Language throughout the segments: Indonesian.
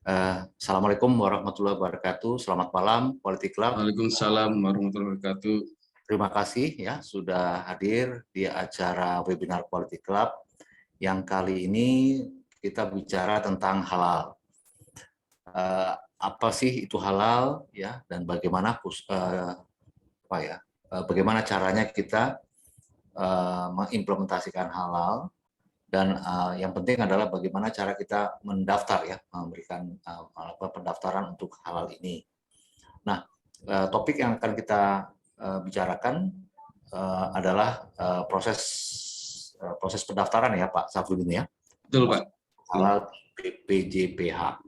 Assalamualaikum warahmatullahi wabarakatuh. Selamat malam, Politik Club. Waalaikumsalam warahmatullahi wabarakatuh. Terima kasih ya sudah hadir di acara webinar Politik Club yang kali ini kita bicara tentang halal. Apa sih itu halal ya, dan bagaimana bagaimana caranya kita mengimplementasikan halal, dan yang penting adalah bagaimana cara kita mendaftar ya, memberikan pendaftaran untuk halal ini. Nah, topik yang akan kita bicarakan adalah proses pendaftaran ya Pak Safrudin ya. Betul Pak. Halal BPJPH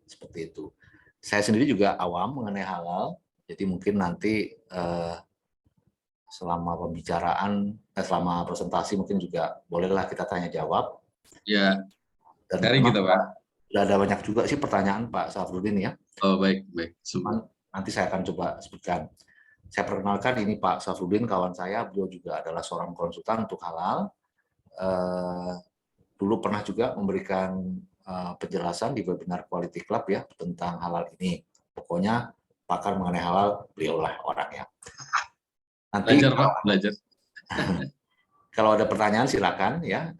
seperti itu. Saya sendiri juga awam mengenai halal, jadi mungkin nanti selama pembicaraan, selama presentasi mungkin juga bolehlah kita tanya jawab. Ya, dan kita Pak. Sudah ada banyak juga sih pertanyaan Pak Safrudin ya. Oh baik. Nanti saya akan coba sebutkan. Saya perkenalkan, ini Pak Safrudin, kawan saya, beliau juga adalah seorang konsultan untuk halal. Dulu pernah juga memberikan penjelasan di webinar Quality Club ya tentang halal ini. Pokoknya pakar mengenai halal, beliaulah orangnya. Nanti belajar Pak, belajar. Kalau ada pertanyaan silakan ya,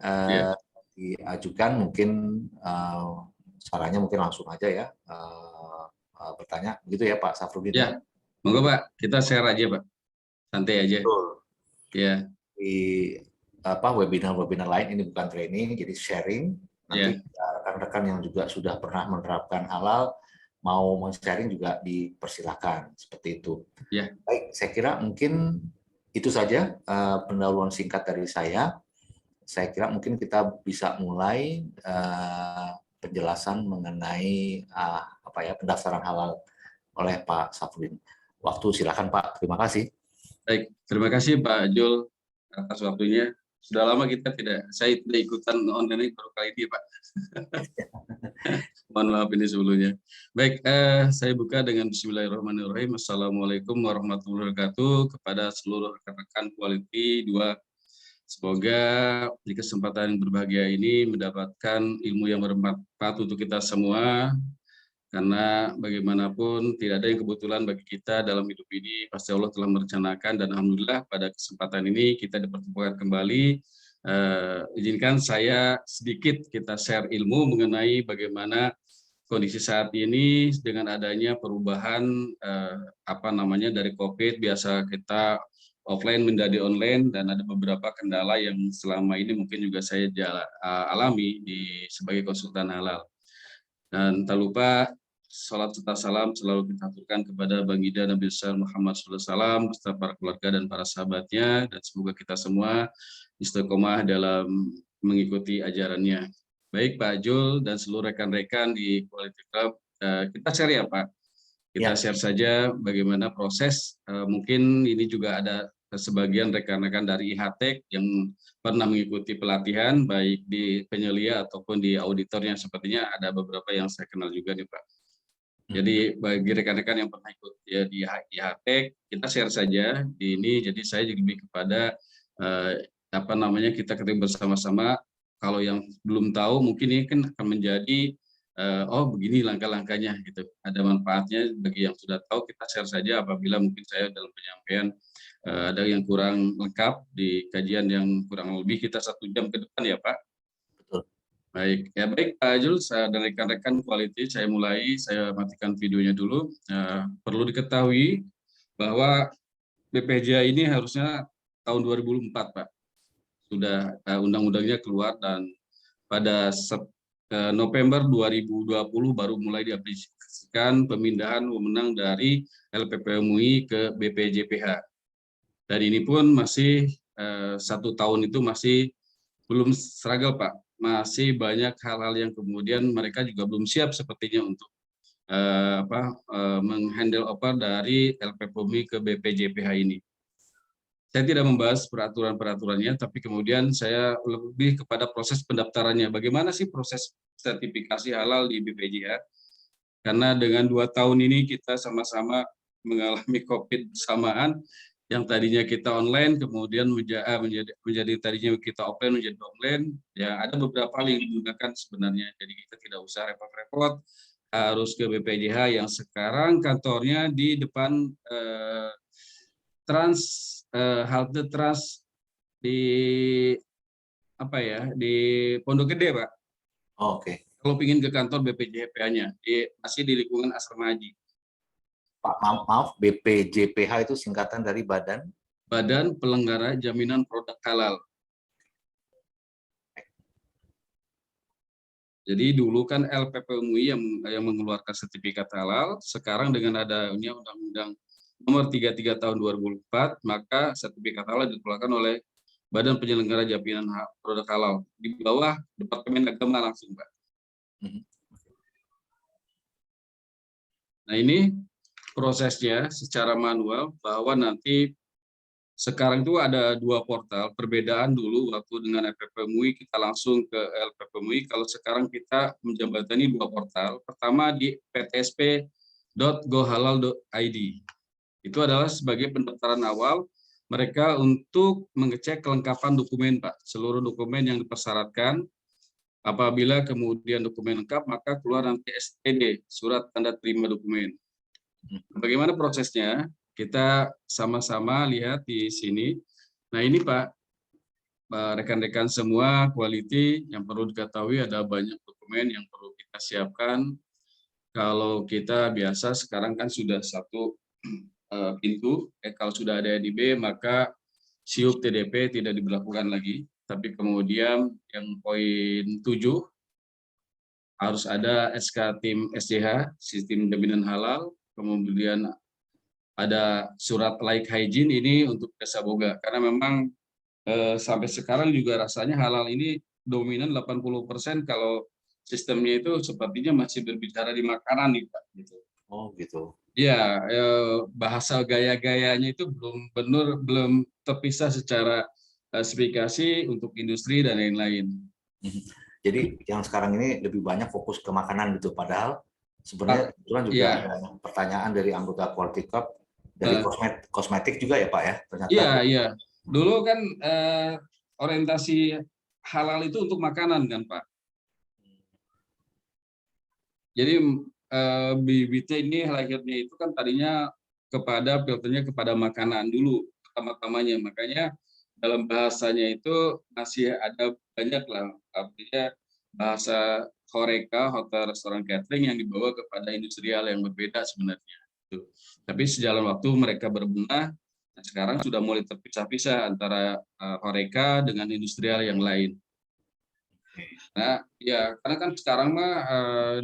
diajukan, mungkin caranya mungkin langsung aja ya bertanya, begitu ya Pak Safrudin. Ya, monggo Pak, kita share aja Pak, santai aja. Betul. Ya. Di webinar lain ini bukan training, jadi sharing. Nanti rekan-rekan yang juga sudah pernah menerapkan halal mau men-sharing juga dipersilahkan seperti itu. Ya. Baik, saya kira mungkin itu saja pendahuluan singkat dari saya. Saya kira mungkin kita bisa mulai penjelasan mengenai pendaftaran halal oleh Pak Safrudin. Waktu silakan Pak, terima kasih. Baik, terima kasih Pak Jul atas waktunya. Sudah lama saya tidak ikutan online baru kali ini Pak. Mohon maaf ini sebelumnya. Baik, saya buka dengan Bismillahirrahmanirrahim. Assalamualaikum warahmatullahi wabarakatuh kepada seluruh rekan-rekan Quality 2. Semoga di kesempatan yang berbahagia ini mendapatkan ilmu yang bermanfaat untuk kita semua. Karena bagaimanapun tidak ada yang kebetulan bagi kita dalam hidup ini, pasti Allah telah merencanakan, dan alhamdulillah pada kesempatan ini kita dipertemukan kembali. Izinkan saya sedikit kita share ilmu mengenai bagaimana kondisi saat ini dengan adanya perubahan dari COVID, biasa kita offline menjadi online, dan ada beberapa kendala yang selama ini mungkin juga saya alami sebagai konsultan halal. Dan tak lupa salat serta salam selalu kita aturkan kepada Baginda Nabi besar Muhammad SAW beserta para keluarga dan para sahabatnya, dan semoga kita semua istiqomah dalam mengikuti ajarannya. Baik Pak Jul dan seluruh rekan-rekan di Quality Club, kita share ya Pak. Kita share saja bagaimana proses, mungkin ini juga ada sebagian rekan-rekan dari IHTEK yang pernah mengikuti pelatihan, baik di penyelia ataupun di auditornya, sepertinya ada beberapa yang saya kenal juga nih Pak. Jadi bagi rekan-rekan yang pernah ikut ya di IHTEK, kita share saja di ini. Jadi saya juga lebih kepada kita ketemu bersama-sama. Kalau yang belum tahu mungkin ini kan akan menjadi oh begini langkah-langkahnya gitu. Ada manfaatnya bagi yang sudah tahu, kita share saja. Apabila mungkin saya dalam penyampaian ada yang kurang lengkap di kajian yang kurang lebih kita 1 jam ke depan ya Pak. Baik, ya baik Pak Jules dan rekan-rekan Quality, saya matikan videonya dulu. Perlu diketahui bahwa BPJPH ini harusnya tahun 2004 Pak. Sudah undang-undangnya keluar, dan pada November 2020 baru mulai diaplikasikan pemindahan wewenang dari LPP MUI ke BPJPH. Dan ini pun masih 1 tahun itu masih belum struggle Pak. Masih banyak hal-hal yang kemudian mereka juga belum siap sepertinya untuk menghandle dari LPPMI ke BPJPH ini. Saya tidak membahas peraturan-peraturannya, tapi kemudian saya lebih kepada proses pendaftarannya. Bagaimana sih proses sertifikasi halal di BPJPH? Karena dengan 2 tahun ini kita sama-sama mengalami COVID bersamaan, yang tadinya kita online kemudian menjadi tadinya kita offline menjadi online. Ya ada beberapa hal yang digunakan sebenarnya, jadi kita tidak usah repot-repot harus ke BPJH yang sekarang kantornya di depan halte Trans di apa ya, di Pondok Gede, Pak. Oke. Kalau ingin ke kantor BPJPH-nya, masih di lingkungan asrama haji. Pak, maaf, BPJPH itu singkatan dari Badan Penyelenggara Jaminan Produk Halal. Jadi dulu kan LPP MUI yang mengeluarkan sertifikat halal, sekarang dengan adanya Undang-Undang Nomor 33 Tahun 2004, maka sertifikat halal dikeluarkan oleh Badan Penyelenggara Jaminan Produk Halal di bawah Departemen Agama langsung, Pak. Nah, ini prosesnya secara manual, bahwa nanti sekarang itu ada 2 portal. Perbedaan dulu waktu dengan LPP MUI kita langsung ke LPP MUI, kalau sekarang kita menjembatani 2 portal. Pertama di ptsp.gohalal.id. Itu adalah sebagai pendaftaran awal mereka untuk mengecek kelengkapan dokumen, Pak. Seluruh dokumen yang dipersyaratkan. Apabila kemudian dokumen lengkap, maka keluar nanti STD, surat tanda terima dokumen. Bagaimana prosesnya? Kita sama-sama lihat di sini. Nah, ini Pak, rekan-rekan semua quality, yang perlu diketahui ada banyak dokumen yang perlu kita siapkan. Kalau kita biasa sekarang kan sudah 1 pintu, kalau sudah ada EDB maka SIUP TDP tidak diberlakukan lagi. Tapi kemudian yang poin 7 harus ada SK tim SJH, Sistem Jaminan Halal, kemudian ada surat laik hygiene ini untuk jasa boga, karena memang sampai sekarang juga rasanya halal ini dominan 80%, kalau sistemnya itu sepertinya masih berbicara di makanan nih, Pak. Gitu. Oh gitu. Ya, bahasa gaya-gayanya itu belum terpisah secara spesifikasi untuk industri dan lain-lain. Jadi yang sekarang ini lebih banyak fokus ke makanan gitu, padahal sebenarnya juga ada pertanyaan dari anggota Quality Corp dari kosmetik juga ya Pak ya ternyata. Iya. Dulu kan orientasi halal itu untuk makanan kan, Pak. Jadi bibitnya ini lahirnya itu kan tadinya filternya kepada makanan dulu pertama-tamanya, makanya dalam bahasanya itu masih ada banyak lah, artinya bahasa HoReCa, hotel restoran catering, yang dibawa kepada industrial yang berbeda sebenarnya. Tapi sejalan waktu mereka berbenah, sekarang sudah mulai terpisah-pisah antara HoReCa dengan industrial yang lain. Nah, ya karena kan sekarang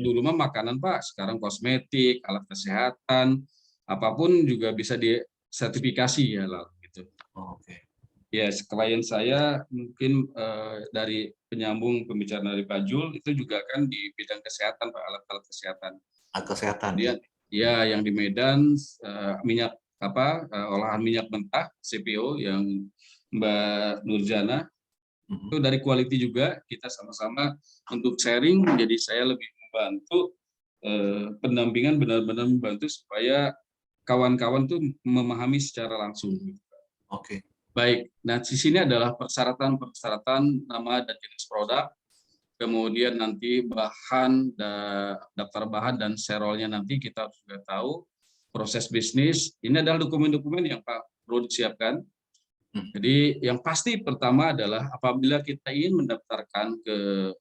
dulu makanan, Pak, sekarang kosmetik, alat kesehatan, apapun juga bisa disertifikasi ya lah gitu. Oke. Ya, klien saya mungkin dari penyambung pembicaraan dari Pak Jul itu juga kan di bidang kesehatan, Pak, alat-alat kesehatan. Kesehatan. Ya, yang di Medan minyak olahan minyak mentah CPO yang Mbak Nurjana. Itu dari quality juga, kita sama-sama untuk sharing, jadi saya lebih membantu pendampingan, benar-benar membantu supaya kawan-kawan tuh memahami secara langsung. Oke. Baik, nah di sini adalah persyaratan nama dan jenis produk, kemudian nanti daftar bahan dan serolnya nanti kita sudah tahu, proses bisnis, ini adalah dokumen-dokumen yang Pak perlu disiapkan. Jadi yang pasti pertama adalah apabila kita ingin mendaftarkan ke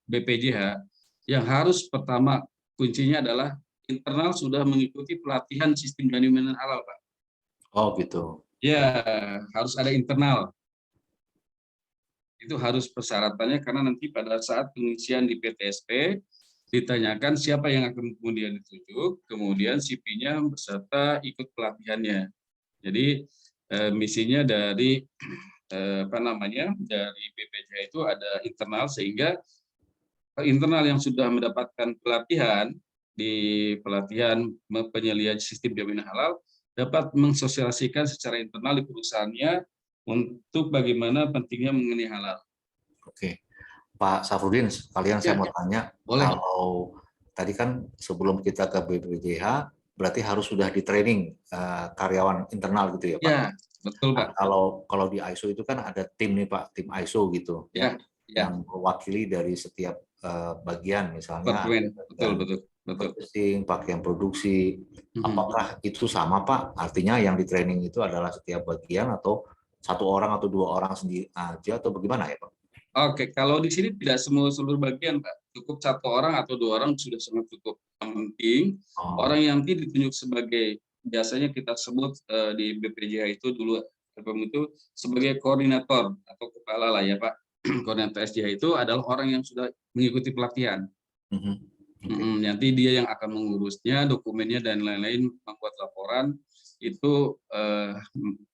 BPJH, yang harus pertama kuncinya adalah internal sudah mengikuti pelatihan sistem jaminan halal, Pak. Oh gitu. Ya, harus ada internal. Itu harus persyaratannya, karena nanti pada saat pengisian di PTSP ditanyakan siapa yang akan kemudian ditunjuk, kemudian CV-nya beserta ikut pelatihannya. Jadi misinya dari dari BPJH itu ada internal, sehingga internal yang sudah mendapatkan pelatihan di pelatihan penyelidikan sistem jaminan halal dapat mensosialisasikan secara internal di perusahaannya untuk bagaimana pentingnya mengenai halal. Oke, Pak Safrudin, sekalian saya mau tanya, kalau tadi kan sebelum kita ke BPJH berarti harus sudah di training karyawan internal gitu ya Pak? Ya, betul Pak. Kalau di ISO itu kan ada tim nih Pak, tim ISO gitu, yang mewakili dari setiap bagian, misalnya betul. betul. purchasing, pakai yang produksi. Apakah itu sama Pak? Artinya yang di training itu adalah setiap bagian atau satu orang atau dua orang sendiri aja atau bagaimana ya Pak? Oke, kalau di sini tidak seluruh bagian, Pak. Cukup satu orang atau dua orang sudah sangat cukup. Yang penting Oh, orang yang ditunjuk sebagai, biasanya kita sebut di BPJH itu dulu LPM itu sebagai koordinator atau kepala lah ya Pak. Koordinator SJH itu adalah orang yang sudah mengikuti pelatihan. okay. Nanti dia yang akan mengurusnya, dokumennya dan lain-lain, membuat laporan itu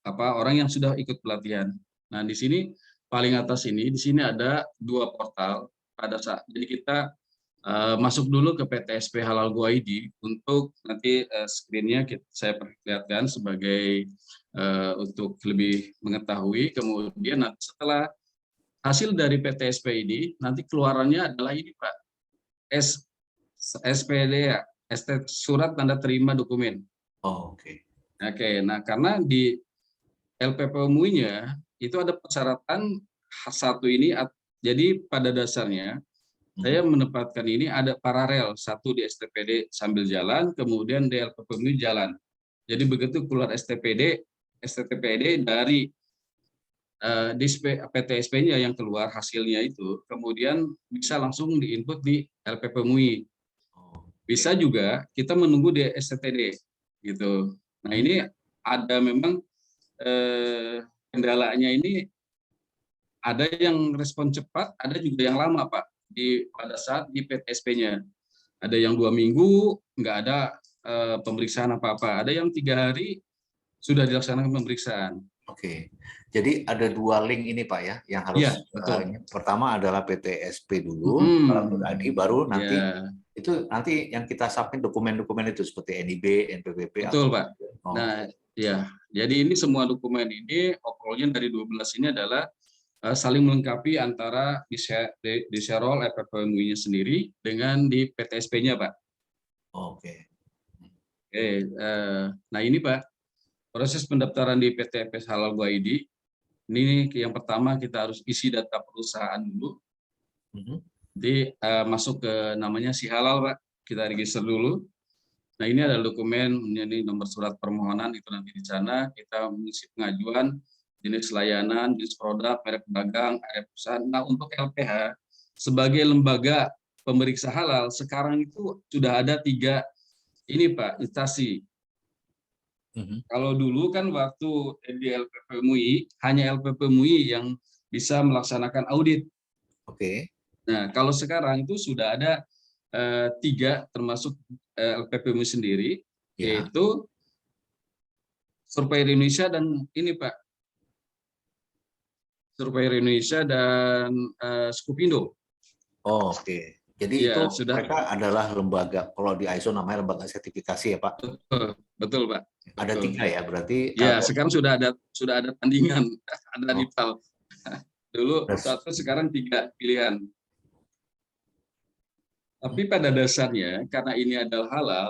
orang yang sudah ikut pelatihan. Nah di sini paling atas ini, di sini ada 2 portal pada saat. Jadi kita masuk dulu ke PTSP Halal Go ID untuk nanti screen-nya saya perlihatkan sebagai untuk lebih mengetahui. Kemudian nanti setelah hasil dari PTSP ini, nanti keluarannya adalah ini Pak, SPD ya, surat tanda terima dokumen. Oh, oke. Oke, nah karena di LPP MUI-nya itu ada persyaratan satu ini, jadi pada dasarnya saya menempatkan ini ada paralel, satu di STPD sambil jalan, kemudian di LPP MUI jalan. Jadi begitu keluar STPD dari di PTSP-nya yang keluar hasilnya itu, kemudian bisa langsung diinput di LPP MUI. Bisa juga kita menunggu di STTD gitu. Nah ini ada memang kendalanya ini, ada yang respon cepat, ada juga yang lama Pak pada saat di PTSP-nya. Ada yang 2 minggu nggak ada pemeriksaan apa-apa, ada yang 3 hari sudah dilaksanakan pemeriksaan. Oke, jadi ada 2 link ini Pak ya, yang harus Ya, betul. pertama adalah PTSP dulu, baru nanti Ya, itu nanti yang kita submit dokumen-dokumen itu seperti NIB, NPWP betul atau Pak. Nah, ya, jadi ini semua dokumen ini overall-nya dari 12 ini adalah saling melengkapi antara di Serol LPP MUI-nya sendiri dengan di PTSP-nya Pak. Oke. Oke, nah ini Pak, proses pendaftaran di PTPS Halal Go ID, ini yang pertama kita harus isi data perusahaan dulu. Jadi masuk ke namanya si halal Pak, kita register dulu. Nah ini adalah dokumen, ini nomor surat permohonan, itu nanti di sana kita mengisi pengajuan, jenis layanan, jenis produk, merek dagang, area perusahaan. Nah untuk LPH sebagai lembaga pemeriksa halal sekarang itu sudah ada 3 ini Pak, instansi. Kalau dulu kan waktu di LPP MUI, hanya LPP MUI yang bisa melaksanakan audit. Oke. Nah, kalau sekarang itu sudah ada 3 termasuk LPP MUI sendiri, yaitu Surveyor Indonesia dan ini Pak, Surveyor Indonesia dan Skupindo. Oh, oke. Jadi itu Ya, sudah. mereka adalah lembaga, kalau di ISO namanya lembaga sertifikasi ya Pak? Betul Pak. Ada 3 ya, berarti ya sekarang sudah ada tandingan, ada rival. Dulu satu, sekarang 3 pilihan. Tapi pada dasarnya karena ini adalah halal,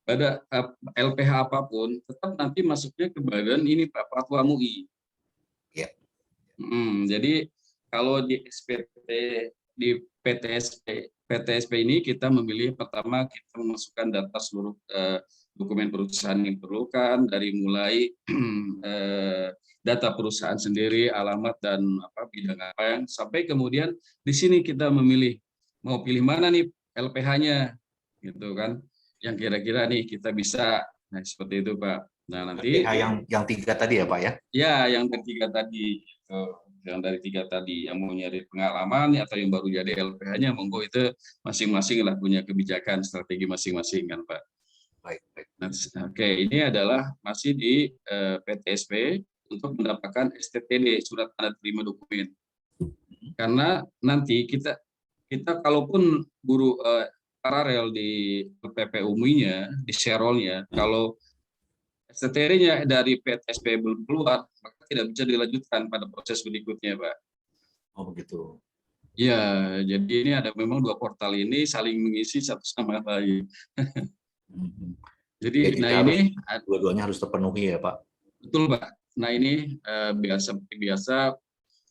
pada LPH apapun tetap nanti masuknya ke badan ini Pak, Fatwa MUI. Ya. Jadi kalau di SPT, di PTSP ini kita memilih pertama kita memasukkan data seluruh dokumen perusahaan yang diperlukan, dari mulai data perusahaan sendiri, alamat dan bidang apa yang, sampai kemudian di sini kita memilih mau pilih mana nih LPH-nya, gitu kan, yang kira-kira nih kita bisa. Nah seperti itu Pak. Nah nanti LPH yang 3 tadi ya Pak ya? Ya, yang ketiga tadi, yang dari 3 tadi, yang mau nyari pengalaman atau yang baru jadi LPH-nya, monggo itu masing-masing lah punya kebijakan strategi masing-masing kan Pak. Baik. Nah, oke, ini adalah masih di PTSP untuk mendapatkan STTD, surat tanda terima dokumen. Karena nanti kita kalaupun guru paralel di LPP UMI-nya, di Serolnya, kalau STTD-nya dari PTSP belum keluar, maka tidak bisa dilanjutkan pada proses berikutnya, Pak. Oh begitu. Ya, jadi ini ada memang 2 portal ini saling mengisi satu sama lain. Jadi nah ini dua-duanya harus terpenuhi ya Pak. Betul Pak. Nah ini biasa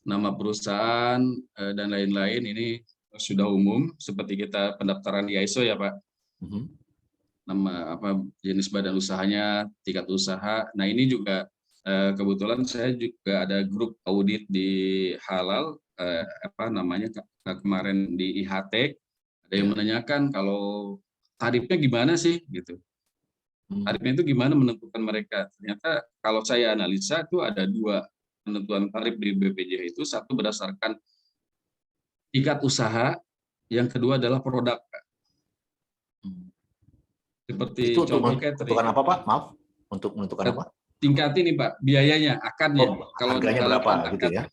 nama perusahaan dan lain-lain ini sudah umum seperti kita pendaftaran di ISO ya Pak. Mhm. nama apa jenis badan usahanya, tingkat usaha. Nah ini juga kebetulan saya juga ada grup audit di Halal, apa namanya kemarin di IHT, ada yang Ya. menanyakan kalau tarifnya gimana sih gitu. Hmm. Tarifnya itu gimana menentukan mereka. Ternyata kalau saya analisa itu ada dua penentuan tarif di BPJH itu, satu berdasarkan tingkat usaha, yang kedua adalah produk. Hmm. Itu Seperti untuk contoh menentukan catering. apa, Pak? Maaf, untuk menentukan apa? Tingkat ini Pak, biayanya, akadnya. Oh, Kalau harganya berapa dihalangkan gitu akad, ya?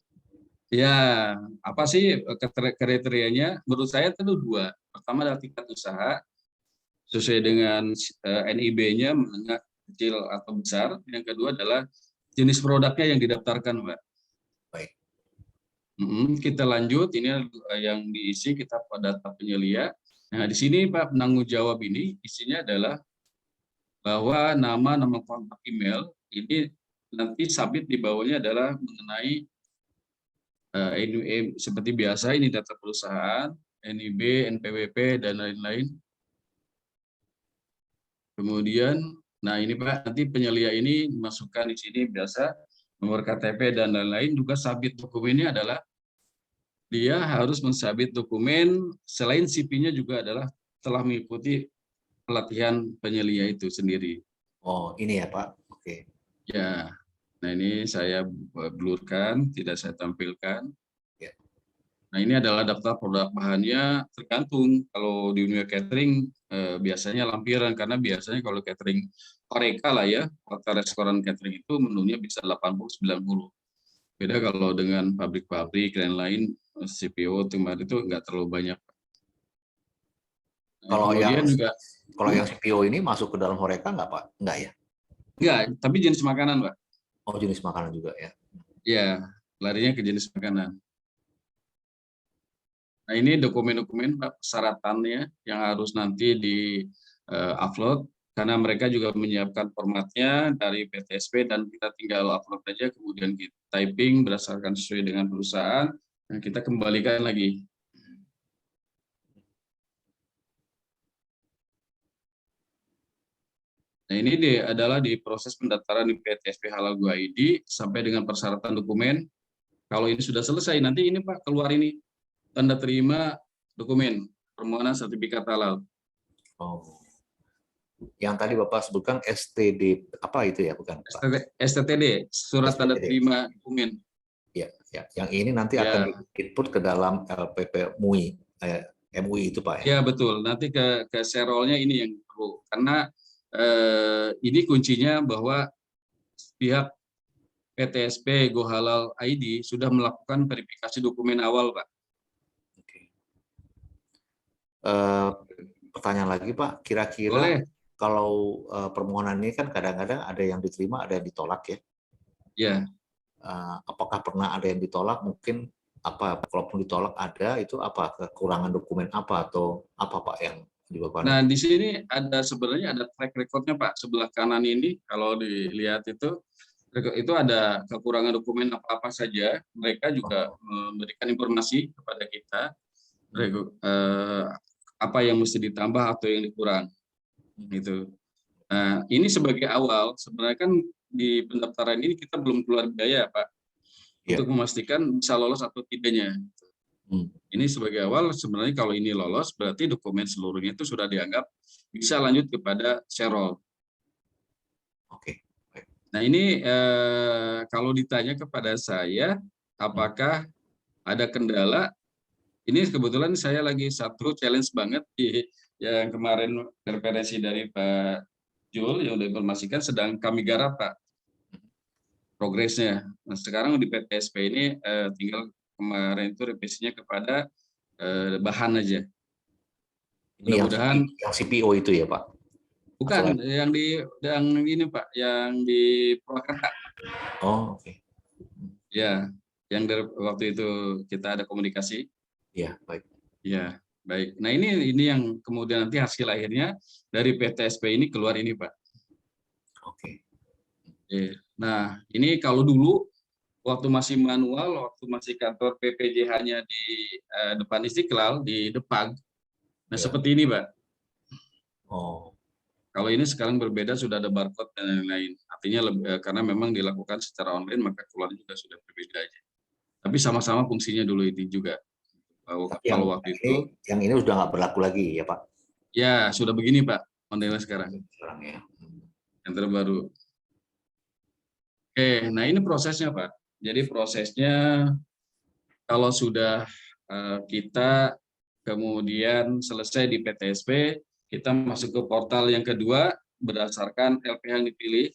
ya apa sih kriterianya? Menurut saya itu dua. Pertama adalah tingkat usaha, sesuai dengan NIB-nya, menengah, kecil, atau besar. Yang kedua adalah jenis produknya yang didaftarkan, Pak. Baik. Kita lanjut, ini yang diisi kita pada data penyelia. Nah, di sini Pak penanggung jawab ini isinya adalah bahwa nama kontak email ini nanti submit di bawahnya adalah mengenai seperti biasa ini data perusahaan, NIB, NPWP, dan lain-lain. Kemudian, nah ini Pak, nanti penyelia ini dimasukkan di sini biasa, nomor KTP dan lain-lain. Juga submit dokumennya adalah dia harus mensubmit dokumen, selain CP-nya juga adalah telah mengikuti pelatihan penyelia itu sendiri. Oh, ini ya Pak. Oke. Ya, nah ini saya blurkan, tidak saya tampilkan. Ya. Nah ini adalah daftar produk bahannya, tergantung. Kalau di dunia catering biasanya lampiran, karena biasanya kalau catering Horeca lah ya, hotel restoran catering itu menunya bisa 80-90. Beda kalau dengan pabrik-pabrik dan lain, CPO itu nggak terlalu banyak. Nah, Kalau yang kemudian juga, CPO ini masuk ke dalam Horeca nggak Pak? Nggak ya? enggak, tapi jenis makanan Pak. Oh, jenis makanan juga ya. Ya, larinya ke jenis makanan. Nah ini dokumen-dokumen Pak, persyaratannya yang harus nanti di-upload, karena mereka juga menyiapkan formatnya dari PTSP dan kita tinggal upload aja, kemudian kita typing berdasarkan sesuai dengan perusahaan, dan kita kembalikan lagi. Nah ini adalah di proses pendaftaran di PTSP Halal Go ID sampai dengan persyaratan dokumen. Kalau ini sudah selesai, nanti ini Pak keluar ini tanda terima dokumen permohonan sertifikat halal. Oh. Yang tadi Bapak sebutkan STD apa itu ya, bukan Pak? STTD, surat tanda STD. terima dokumen. Ya, ya. Yang ini nanti akan Ya, di-input ke dalam LPP MUI, MUI itu Pak ya. ya betul. Nanti ke serolnya ini yang perlu, karena ini kuncinya bahwa pihak PTSP Go Halal ID sudah melakukan verifikasi dokumen awal, Pak. Oke. Pertanyaan lagi Pak, kira-kira Boleh? kalau permohonan ini kan kadang-kadang ada yang diterima, ada yang ditolak ya. Ya. Apakah pernah ada yang ditolak? Mungkin apa? Kalaupun ditolak ada, itu apa? Kekurangan dokumen apa atau apa Pak yang menyebabkan Nah, itu? di sini ada sebenarnya ada track record-nya, Pak. Sebelah kanan ini kalau dilihat itu ada kekurangan dokumen apa-apa saja. Mereka juga Oh. memberikan informasi kepada kita apa yang mesti ditambah atau yang dikurang gitu. Nah, ini sebagai awal, sebenarnya kan di pendaftaran ini kita belum keluar biaya, Pak, Ya. untuk memastikan bisa lolos atau tidaknya. Ini sebagai awal, sebenarnya kalau ini lolos, berarti dokumen seluruhnya itu sudah dianggap bisa lanjut kepada serol. Oke. Nah, ini kalau ditanya kepada saya, apakah ada kendala? Ini kebetulan saya lagi satu challenge banget yang kemarin referensi dari Pak Jul yang sudah informasikan sedang kami garap Pak progresnya. Nah sekarang di PTSP ini tinggal kemarin itu revisinya kepada bahan aja. Ini Mudah-mudahan yang CPO itu ya Pak? bukan yang ini Pak, yang di Purwakarta. Oh, oke. Ya, yang dari waktu itu kita ada komunikasi. Ya, baik. Ya, baik. Nah ini yang kemudian nanti hasil akhirnya dari PTSP ini keluar ini Pak. Oke. Nah ini kalau dulu waktu masih manual, waktu masih kantor PPJH-nya di depan Istiqlal di Depag, nah Ya. seperti ini Pak. Oh, Kalau ini sekarang berbeda, sudah ada barcode dan lain-lain. Artinya karena memang dilakukan secara online, maka keluarnya juga sudah berbeda aja. Tapi sama-sama fungsinya dulu ini juga. tapi Kalau waktu ini itu, yang ini udah nggak berlaku lagi ya Pak? ya sudah begini Pak, modelnya sekarang, Sekarang ya. yang terbaru. Oke, nah ini prosesnya Pak. Jadi prosesnya kalau sudah kita kemudian selesai di PTSP, kita masuk ke portal yang kedua berdasarkan LPH yang dipilih.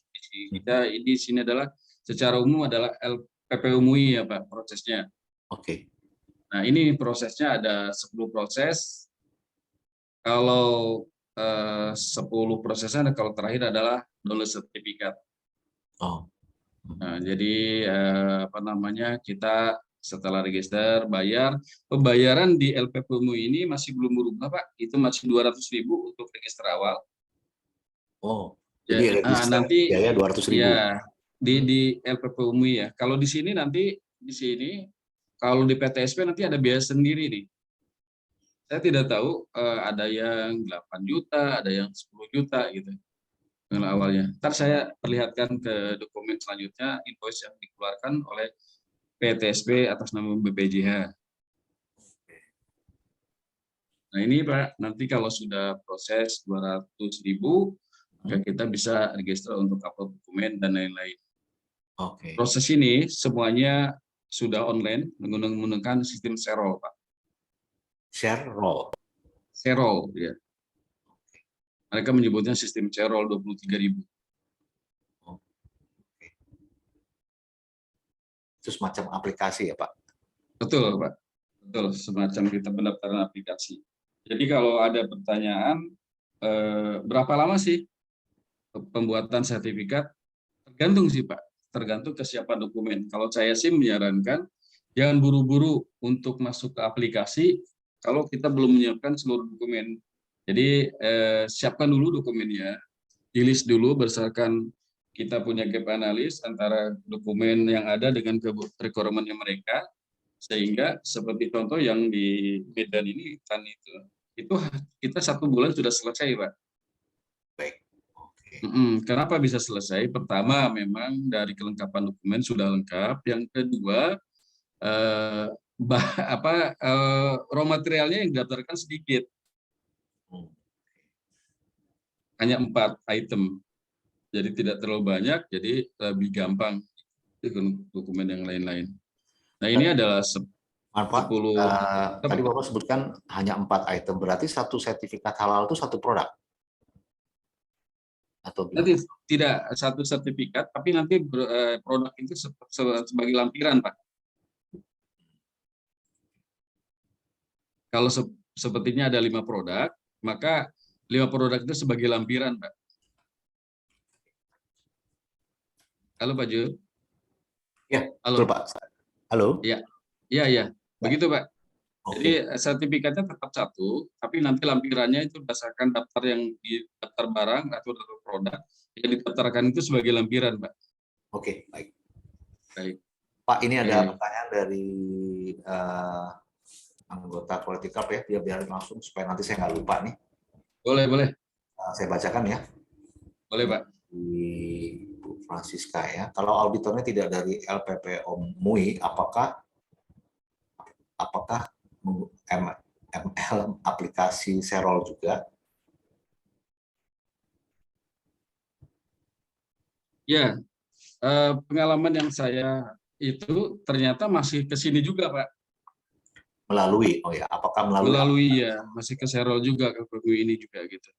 Kita di sini adalah secara umum adalah LPPU MUI ya Pak prosesnya. Oke. Nah ini prosesnya ada 10 proses. Kalau 10 prosesnya, kalau terakhir adalah download sertifikat. Oh. Nah, jadi apa namanya, kita setelah register bayar, pembayaran di LPPMU ini masih belum berubah Pak, itu masih 200.000 untuk register awal. Oh. Ya, Jadi register nanti biaya 200.000. ya di LPPMU ya. Kalau di sini nanti di sini kalau di PTSP nanti ada biaya sendiri nih. Saya tidak tahu ada yang 8 juta, ada yang 10 juta gitu. Awalnya. Ntar saya perlihatkan ke dokumen selanjutnya invoice yang dikeluarkan oleh PTSP atas nama BPJH. Nah ini Pak, nanti kalau sudah proses 200.000, maka kita bisa register untuk upload dokumen dan lain-lain. Oke. Proses ini semuanya sudah online menggunakan sistem Serol Pak. Share roll. Serol ya. Mereka menyebutnya sistem Serol 23.000. Oh, oke. Itu semacam aplikasi ya Pak? Betul Pak. Betul, semacam kita pendaftaran aplikasi. Jadi kalau ada pertanyaan, berapa lama sih pembuatan sertifikat? Tergantung sih Pak, tergantung kesiapan dokumen. Kalau saya sih menyarankan, jangan buru-buru untuk masuk ke aplikasi kalau kita belum menyiapkan seluruh dokumen. Jadi siapkan dulu dokumennya, di list dulu berdasarkan kita punya gap analis antara dokumen yang ada dengan requirement-nya mereka, sehingga seperti contoh yang di Medan ini kan itu kita 1 bulan sudah selesai Pak. Baik. Oke. Kenapa bisa selesai? Pertama memang dari kelengkapan dokumen sudah lengkap. Yang kedua raw materialnya yang didaftarkan sedikit, Hmm. hanya 4 item. Jadi tidak terlalu banyak, jadi lebih gampang dengan dokumen yang lain-lain. Nah ini adalah Pak, 10. tadi Bapak sebutkan hanya 4 item, berarti satu sertifikat halal itu satu produk? Atau Nanti gimana? tidak satu sertifikat, tapi nanti produk itu sebagai lampiran, Pak. Kalau sepertinya ada 5 produk, maka 5 produk itu sebagai lampiran, Pak. Halo, Pak Jul. Ya, betul Halo. Pak. Halo? Ya, ya. Begitu, Pak. Jadi Oke. sertifikatnya tetap satu, tapi nanti lampirannya itu berdasarkan daftar yang di daftar barang atau daftar produk yang didaftarkan itu sebagai lampiran, Pak. Oke, baik. Baik. Pak, ini ada Oke. pertanyaan dari anggota Politikap ya, biar langsung supaya nanti saya nggak lupa nih. Boleh. Saya bacakan ya. Boleh, Pak. Di Bu Francisca ya. Kalau auditornya tidak dari LPPO MUI, apakah ML aplikasi Serol juga? Ya, pengalaman yang saya itu ternyata masih ke sini juga, Pak. Melalui, oh ya, apakah melalui? Melalui ya, masih ke Serol juga, ke PGU ini juga gitu.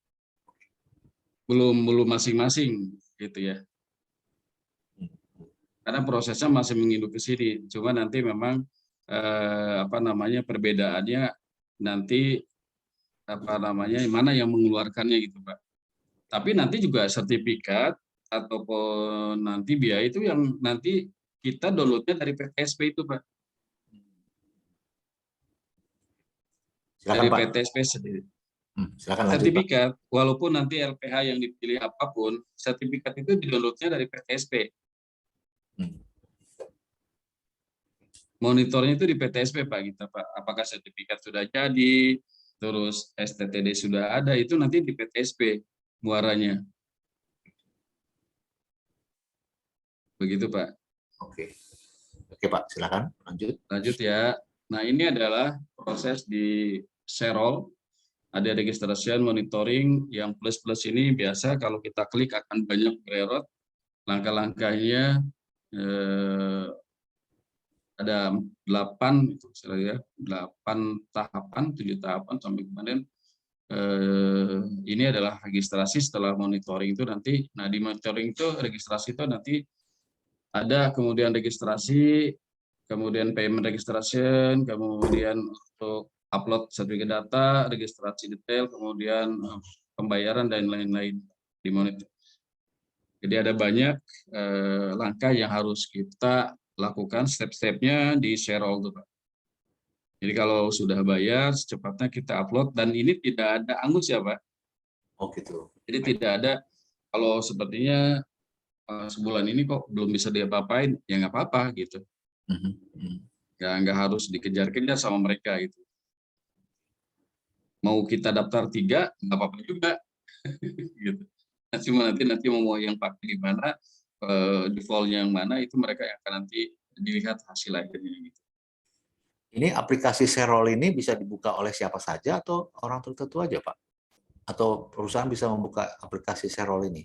Belum masing-masing gitu ya. Karena prosesnya masih menginduk ke sini. Cuma nanti memang perbedaannya nanti mana yang mengeluarkannya gitu, Pak. Tapi nanti juga sertifikat ataupun nanti biaya itu yang nanti kita downloadnya dari PTSP itu, Pak. Silakan Dari Pak. PTSP sendiri. Silakan lanjut Pak. Sertifikat, walaupun nanti LPH yang dipilih apapun, sertifikat itu di-downloadnya dari PTSP. Monitornya itu di PTSP Pak, kita Pak. Apakah sertifikat sudah jadi, terus STTD sudah ada, itu nanti di PTSP muaranya. Begitu Pak. Oke. Oke Pak, silakan lanjut. Lanjut ya. Nah ini adalah proses di Serol. Ada registration, monitoring, yang plus-plus ini biasa kalau kita klik akan banyak bererot. Langkah-langkahnya ada 8 itu ya, 8 tahapan, 7 tahapan sampai kemarin. Ini adalah registrasi setelah monitoring itu nanti. Nah di monitoring itu registrasi itu nanti ada kemudian registrasi, kemudian payment registration, kemudian untuk upload sertifikat data, registrasi detail, kemudian pembayaran dan lain-lain di monitor. Jadi ada banyak langkah yang harus kita lakukan, step-stepnya di Serol tuh Pak. Jadi kalau sudah bayar, secepatnya kita upload, dan ini tidak ada angus ya Pak. Oh gitu. Jadi tidak ada, kalau sepertinya sebulan ini kok belum bisa diapa-apain, ya nggak apa-apa gitu. Nggak harus dikejar-kejar sama mereka gitu. Mau kita daftar 3, nggak apa-apa juga. Gitu. Cuma nanti mau yang pakai di mana, default-nya yang mana, itu mereka yang akan nanti dilihat hasil akhirnya gitu. Ini aplikasi Serol ini bisa dibuka oleh siapa saja atau orang tertentu aja Pak? Atau perusahaan bisa membuka aplikasi Serol ini?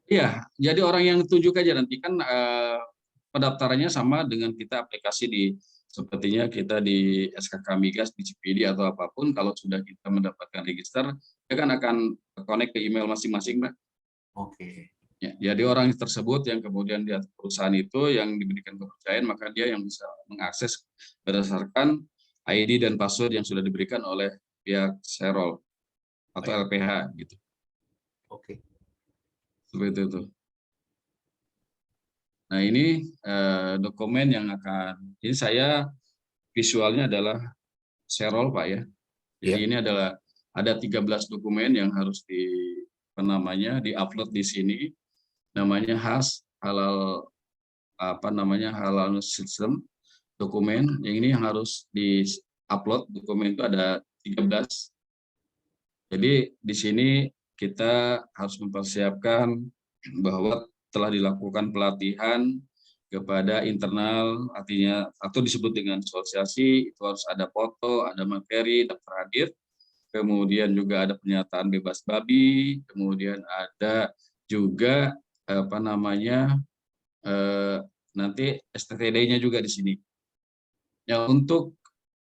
Iya, jadi orang yang tunjuk aja nanti kan pendaftarannya sama dengan kita aplikasi di, sepertinya kita di SKK Migas, di CPD atau apapun. Kalau sudah kita mendapatkan register, ya kan akan connect ke email masing-masing, Mbak. Oke. Ya, jadi orang tersebut yang kemudian di perusahaan itu yang diberikan kepercayaan, maka dia yang bisa mengakses berdasarkan ID dan password yang sudah diberikan oleh pihak Serol atau LPH gitu. Oke. Seperti itu. Nah ini dokumen yang akan, ini saya visualnya adalah Serol Pak ya. Jadi ini adalah ada 13 dokumen yang harus di-upload di sini. Namanya halal halal system dokumen. Yang ini yang harus di-upload, dokumen itu ada 13. Jadi di sini kita harus mempersiapkan bahwa telah dilakukan pelatihan kepada internal, artinya atau disebut dengan asosiasi, itu harus ada foto, ada materi, daftar hadir, kemudian juga ada pernyataan bebas babi, kemudian ada juga nanti STTD-nya juga di sini. Ya untuk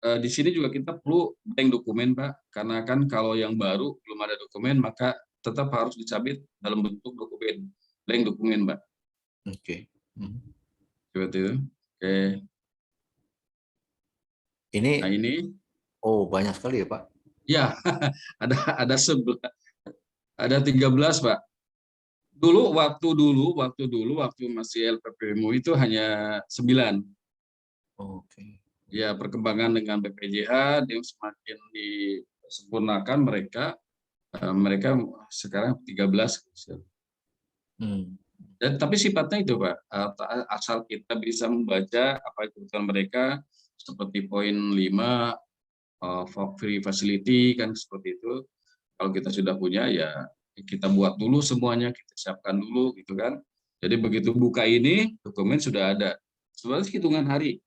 di sini juga kita perlu blank dokumen Pak, karena kan kalau yang baru belum ada dokumen maka tetap harus dicabit dalam bentuk dokumen, blank dokumen Pak. Oke. Seperti itu. Oke. Nah ini. Oh banyak sekali ya Pak? Ya, ada 13 Pak. Waktu masih LPPMU itu hanya 9. Oke. Ya perkembangan dengan BPJH yang semakin disempurnakan mereka sekarang 13. Dan tapi sifatnya itu Pak, asal kita bisa membaca apa kebutuhan mereka, seperti poin 5 free facility kan seperti itu. Kalau kita sudah punya ya kita buat dulu semuanya, kita siapkan dulu gitu kan. Jadi begitu buka ini dokumen sudah ada. Sebenarnya hitungan hari,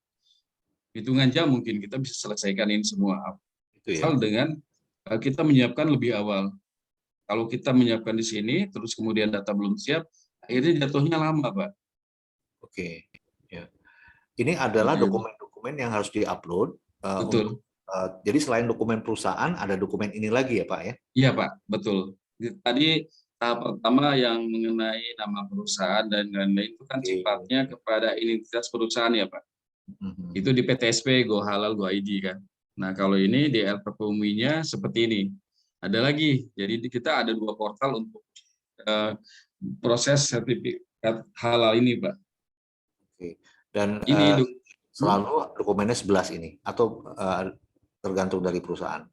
hitungan jam mungkin kita bisa selesaikan ini semua. Asal dengan kita menyiapkan lebih awal. Kalau kita menyiapkan di sini terus kemudian data belum siap, akhirnya jatuhnya lama Pak. Oke. Ya. Ini adalah dokumen-dokumen yang harus diupload. Betul. Jadi selain dokumen perusahaan, ada dokumen ini lagi ya Pak ya? Iya Pak, betul. Tadi tahap pertama yang mengenai nama perusahaan dan lain-lain itu kan sifatnya kepada identitas perusahaan ya Pak. Itu di PTSP, Go Halal, Go ID kan. Nah kalau ini di LPPMU-nya seperti ini. Ada lagi, jadi kita ada 2 portal untuk proses sertifikat halal ini Pak. Oke. Dan ini selalu dokumennya 11 ini atau tergantung dari perusahaan?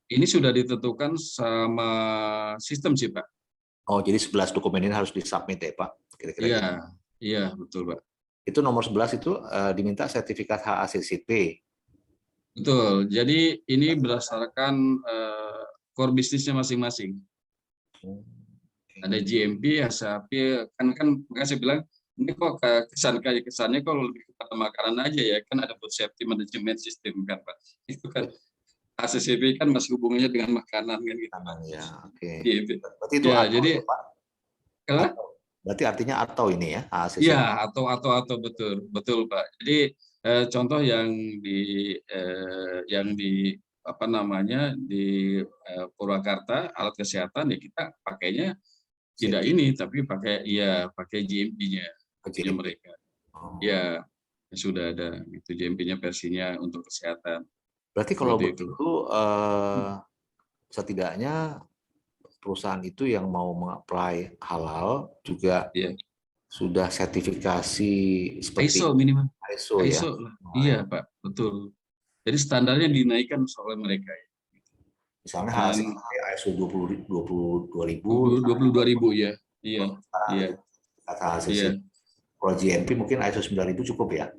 Ini sudah ditentukan sama sistem sih Pak. Oh jadi 11 dokumen ini harus disubmit ya Pak? Kira-kira iya betul Pak. Itu nomor 11 itu diminta sertifikat HACCP. Betul. Jadi ini berdasarkan core bisnisnya masing-masing. Ada GMP, SAP, kan makanya saya bilang ini kok kesannya kok lebih kepada makanan aja ya, kan ada food safety management system kan Pak. Itu kan HACCP kan masih hubungannya dengan makanan kan gitu Pak. Ya, oke. Gitu. Berarti itu Ya, atau jadi ya, Pak? apa? Berarti artinya atau ini ya, HACCP. Iya, atau betul Pak. Jadi contoh yang di apa namanya di Purwakarta alat kesehatan ya kita pakainya tidak ini tapi pakai GMP-nya punya GMP. mereka. Oh. Ya sudah ada itu GMP-nya versinya untuk kesehatan. Berarti kalau Seperti itu. begitu setidaknya perusahaan itu yang mau mengapply halal juga Ya. sudah sertifikasi seperti ISO minimal. ISO ya. ISO lah. Iya Pak, betul. Jadi standarnya dinaikkan oleh mereka. Misalnya Dan ISO 22.000 ya. Iya. Iya. Kata HACCP. Iya. Kalau GMP mungkin ISO 9000 cukup ya?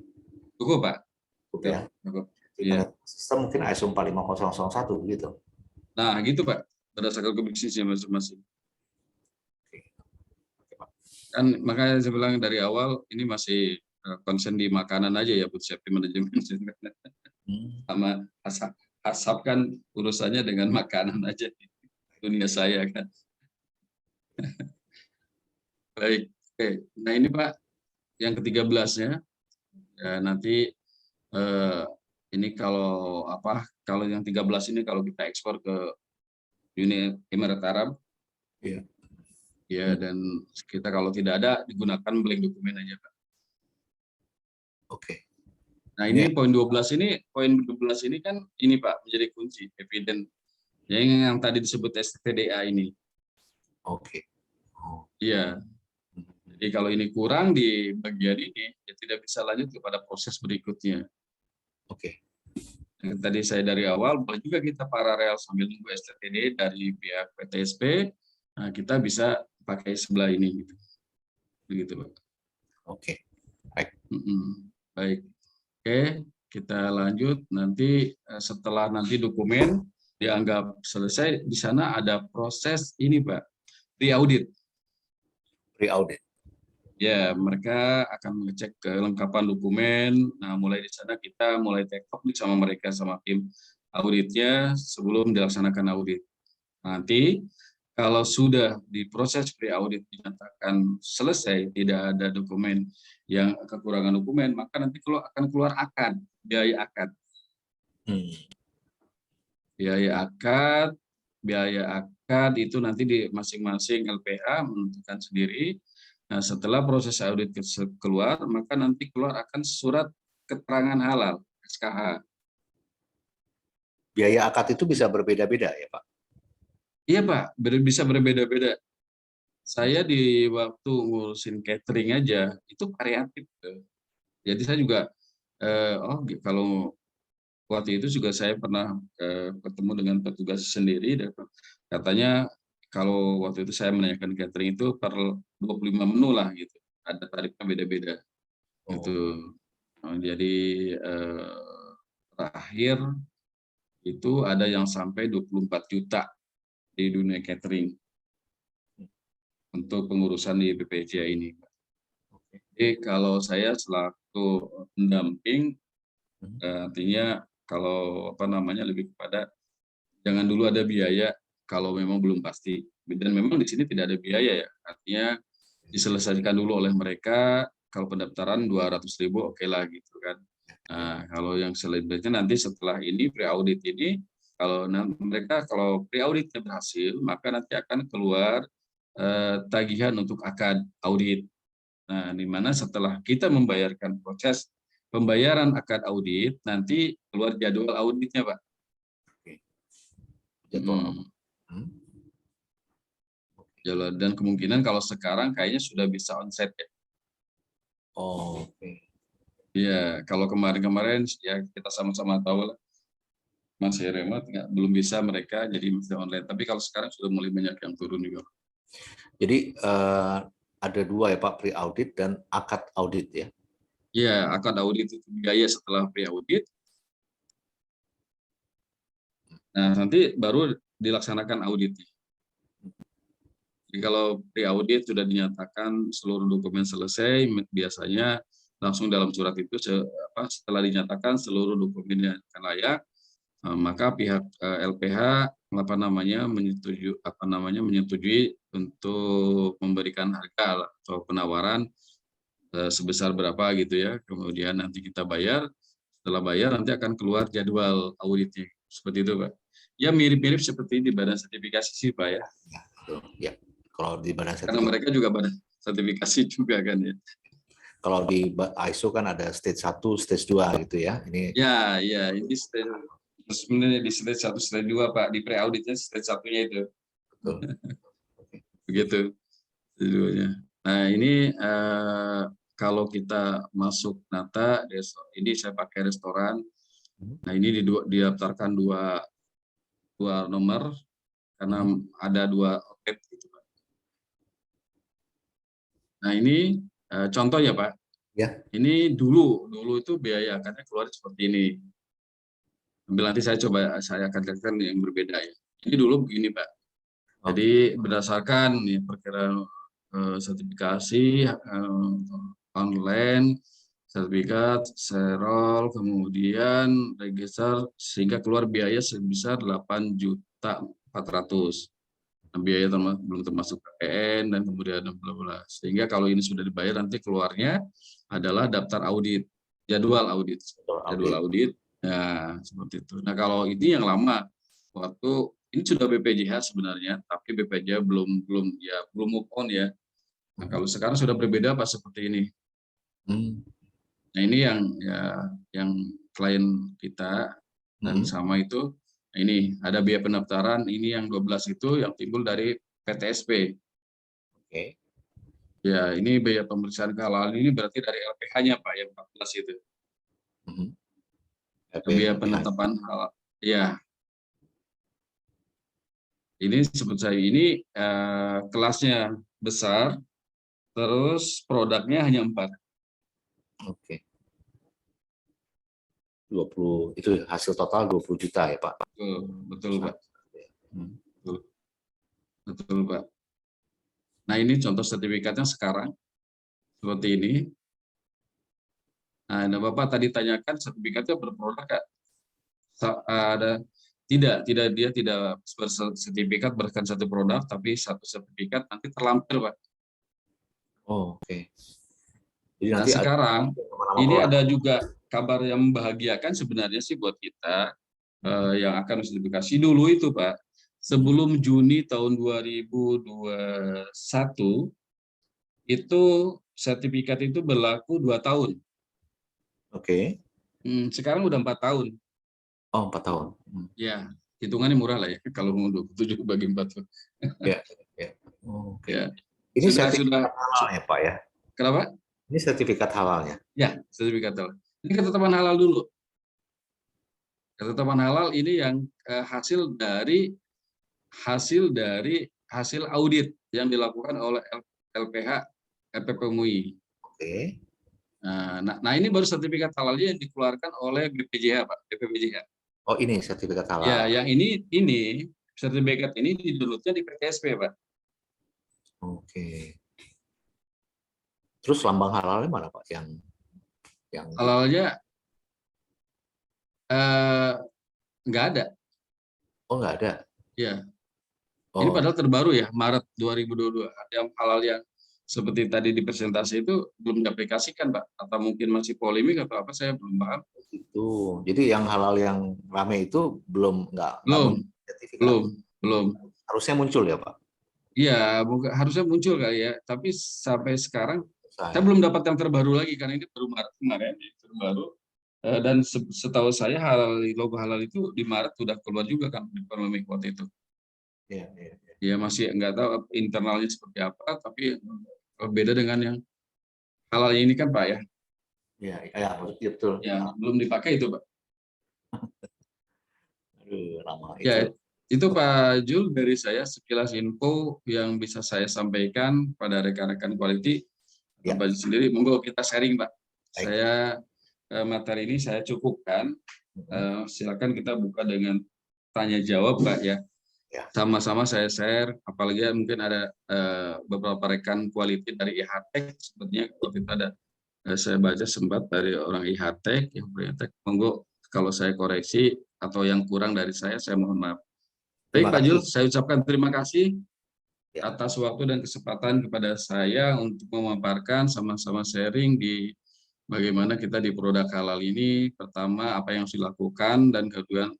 Cukup Pak. Cukup ya. Cukup. Iya. Sistem mungkin ISO 45001 begitu. Nah, gitu Pak. Berdasarkan ke bisnisnya masing-masing. Kan makanya saya bilang dari awal ini masih konsen di makanan aja ya, food safety management. Sama asap kan urusannya dengan makanan aja dunia saya kan. Baik. Oke. Nah ini Pak yang ke-13-nya ya, nanti ini kalau yang 13 ini kalau kita ekspor ke Uni Emirat Arab. Iya. Ya, dan kita kalau tidak ada digunakan blank dokumen aja Pak. Oke. Nah, ini poin 12 ini kan ini Pak menjadi kunci eviden yang tadi disebut STDA ini. Oke. Iya. Jadi kalau ini kurang di bagian ini ya tidak bisa lanjut kepada proses berikutnya. Oke. Yang tadi saya dari awal boleh juga kita paralel sambil nunggu STD dari pihak PTSP, nah kita bisa pakai sebelah ini gitu. Begitu Pak. Oke. Baik. Baik. Oke, kita lanjut nanti setelah nanti dokumen dianggap selesai, di sana ada proses ini Pak, pre-audit. Pre-audit. Ya, mereka akan mengecek kelengkapan dokumen. Nah, mulai di sana kita mulai take off sama mereka sama tim auditnya sebelum dilaksanakan audit. Nanti kalau sudah di proses pre-audit dinyatakan selesai, tidak ada dokumen yang kekurangan dokumen, maka nanti akan keluar akad, biaya akad. Biaya akad itu nanti di masing-masing LPA menentukan sendiri. Nah, setelah proses audit keluar, maka nanti keluar akan surat keterangan halal, SKH. Biaya akad itu bisa berbeda-beda ya Pak? Iya Pak, bisa berbeda-beda. Saya di waktu ngurusin catering aja, itu variatif. Jadi saya juga, kalau waktu itu juga saya pernah ketemu dengan petugas sendiri, dan katanya kalau waktu itu saya menanyakan catering itu per 25 menu lah gitu, ada tarifnya beda-beda. Gitu. Jadi terakhir itu ada yang sampai 24 juta di dunia catering untuk pengurusan di BPJA ini. Jadi kalau saya selaku pendamping, artinya kalau lebih kepada jangan dulu ada biaya kalau memang belum pasti. Dan memang di sini tidak ada biaya ya, artinya diselesaikan dulu oleh mereka. Kalau pendaftaran 200.000 oke lah gitu kan. Nah, kalau yang selanjutnya nanti setelah ini pre-audit ini, kalau pre-auditnya berhasil, maka nanti akan keluar tagihan untuk akad audit. Nah, di mana setelah kita membayarkan proses pembayaran akad audit, nanti keluar jadwal auditnya, Pak. Dan kemungkinan kalau sekarang kayaknya sudah bisa onsite ya. Oke. Iya, kalau kemarin-kemarin ya kita sama-sama tahu lah, masih remote, belum bisa mereka jadi masih online. Tapi kalau sekarang sudah mulai banyak yang turun juga. Jadi ada dua ya Pak, pre-audit dan akad audit ya? Iya, akad audit itu biaya setelah pre-audit. Nah, nanti baru dilaksanakan auditnya. Jadi kalau pre-audit sudah dinyatakan seluruh dokumen selesai, biasanya langsung dalam surat itu setelah dinyatakan seluruh dokumennya akan layak, maka pihak LPH menyetujui untuk memberikan harga atau penawaran sebesar berapa gitu ya. Kemudian nanti kita bayar. Setelah bayar nanti akan keluar jadwal auditnya. Seperti itu, Pak. Ya mirip-mirip seperti di badan sertifikasi sih, Pak ya. Ya, kalau di badan Karena sertifikasi. mereka juga badan sertifikasi juga kan ya. Kalau di ISO kan ada stage 1, stage 2 gitu ya. Ini ini sebenarnya di stage 1, stage 2, Pak. Di pre-auditnya stage 1-nya itu. betul. Begitu. Stage-nya. Nah, ini kalau kita masuk Nata, ini saya pakai restoran. Nah, ini didaftarkan dua nomor karena ada 2 outlet gitu, Pak. Nah, ini contoh ya, Pak. Ya. Ini dulu itu biaya akannya keluar seperti ini. Sambil nanti saya akan lihatkan yang berbeda ya. Ini dulu begini, Pak. Jadi berdasarkan perkiraan sertifikasi online, sertifikat, serol, kemudian register, sehingga keluar biaya sebesar 8.400.000. Nah, biaya belum termasuk PPN dan kemudian bla bla. Sehingga kalau ini sudah dibayar nanti keluarnya adalah daftar audit, jadwal audit. Ya, seperti itu. Nah, kalau ini yang lama, waktu ini sudah BPJH sebenarnya, tapi BPJH belum move on ya. Nah, kalau sekarang sudah berbeda Pak seperti ini. Nah, ini yang klien kita dan sama itu. Nah, ini ada biaya pendaftaran, ini yang 12 itu yang timbul dari PTSP. Oke. Ya, ini biaya pemeriksaan kehalalan ini berarti dari LPH-nya Pak, yang 14 itu. Biaya penetapan halal. Ya. Ini sebut saya ini kelasnya besar, terus produknya hanya 4. Oke. 20 itu hasil total 20 juta ya, Pak? Betul Pak. Betul Pak. Nah, ini contoh sertifikatnya sekarang seperti ini. Nah, Bapak tadi tanyakan sertifikatnya berproduk Kak. Ada tidak dia tidak bersertifikat bahkan satu produk, tapi satu sertifikat nanti terlampir Pak. Oke. Jadi Nah, nanti sekarang ini ada juga kabar yang membahagiakan sebenarnya sih buat kita yang akan sertifikasi dulu itu Pak. Sebelum Juni tahun 2021 itu sertifikat itu berlaku 2 tahun. Oke. Sekarang udah 4 tahun. Oh, 4 tahun. Ya, hitungannya murah lah ya kalau mau 27 bagi 4 tahun. Ya. Oke. Ya. Ini sertifikat halal ya Pak ya? Kenapa? Ini sertifikat halalnya. Ya, sertifikat halal. Ini ketetapan halal dulu. Ketetapan halal ini yang hasil dari hasil audit yang dilakukan oleh LPH LPP MUI. Oke. Nah, ini baru sertifikat halalnya yang dikeluarkan oleh BPJH Pak, BPJH. Oh, ini sertifikat halal. Ya, yang ini sertifikat ini didulutnya di PTSP Pak. Oke. Terus lambang halalnya mana Pak? Yang halalnya nggak ada. Oh, nggak ada. Ya. Oh. Ini padahal terbaru ya, Maret 2022. Yang halal yang seperti tadi di presentasi itu belum diaplikasikan, Pak. Atau mungkin masih polemik atau apa, saya belum paham. Itu. Jadi yang halal yang rame itu belum. Harusnya muncul ya, Pak? Iya, harusnya muncul kali ya. Tapi sampai sekarang saya belum dapat yang terbaru lagi karena ini baru Maret kemarin, terbaru. Dan setahu saya logo halal itu di Maret sudah keluar juga kan di polemik waktu itu. Ya masih nggak tahu internalnya seperti apa, tapi beda dengan yang halal ini kan Pak ya. Iya betul. Ya belum dipakai itu Pak. Aduh, lama itu. Ya itu Pak Jul dari saya sekilas info yang bisa saya sampaikan pada rekan-rekan quality. Pak Jul sendiri, monggo kita sharing Pak. Baik. Saya materi ini saya cukupkan. Silakan kita buka dengan tanya jawab Pak ya. Ya. Sama-sama saya share, apalagi mungkin ada beberapa rekan quality dari IHTEK, sepertinya kalau kita ada saya baca sempat dari orang IHTEK yang IHTEK, monggo kalau saya koreksi atau yang kurang dari saya mohon maaf. Baik Terima Pak Jul, kasih. saya ucapkan terima kasih Ya. atas waktu dan kesempatan kepada saya untuk memaparkan sama-sama sharing di bagaimana kita di produk halal ini, pertama apa yang harus dilakukan, dan kedua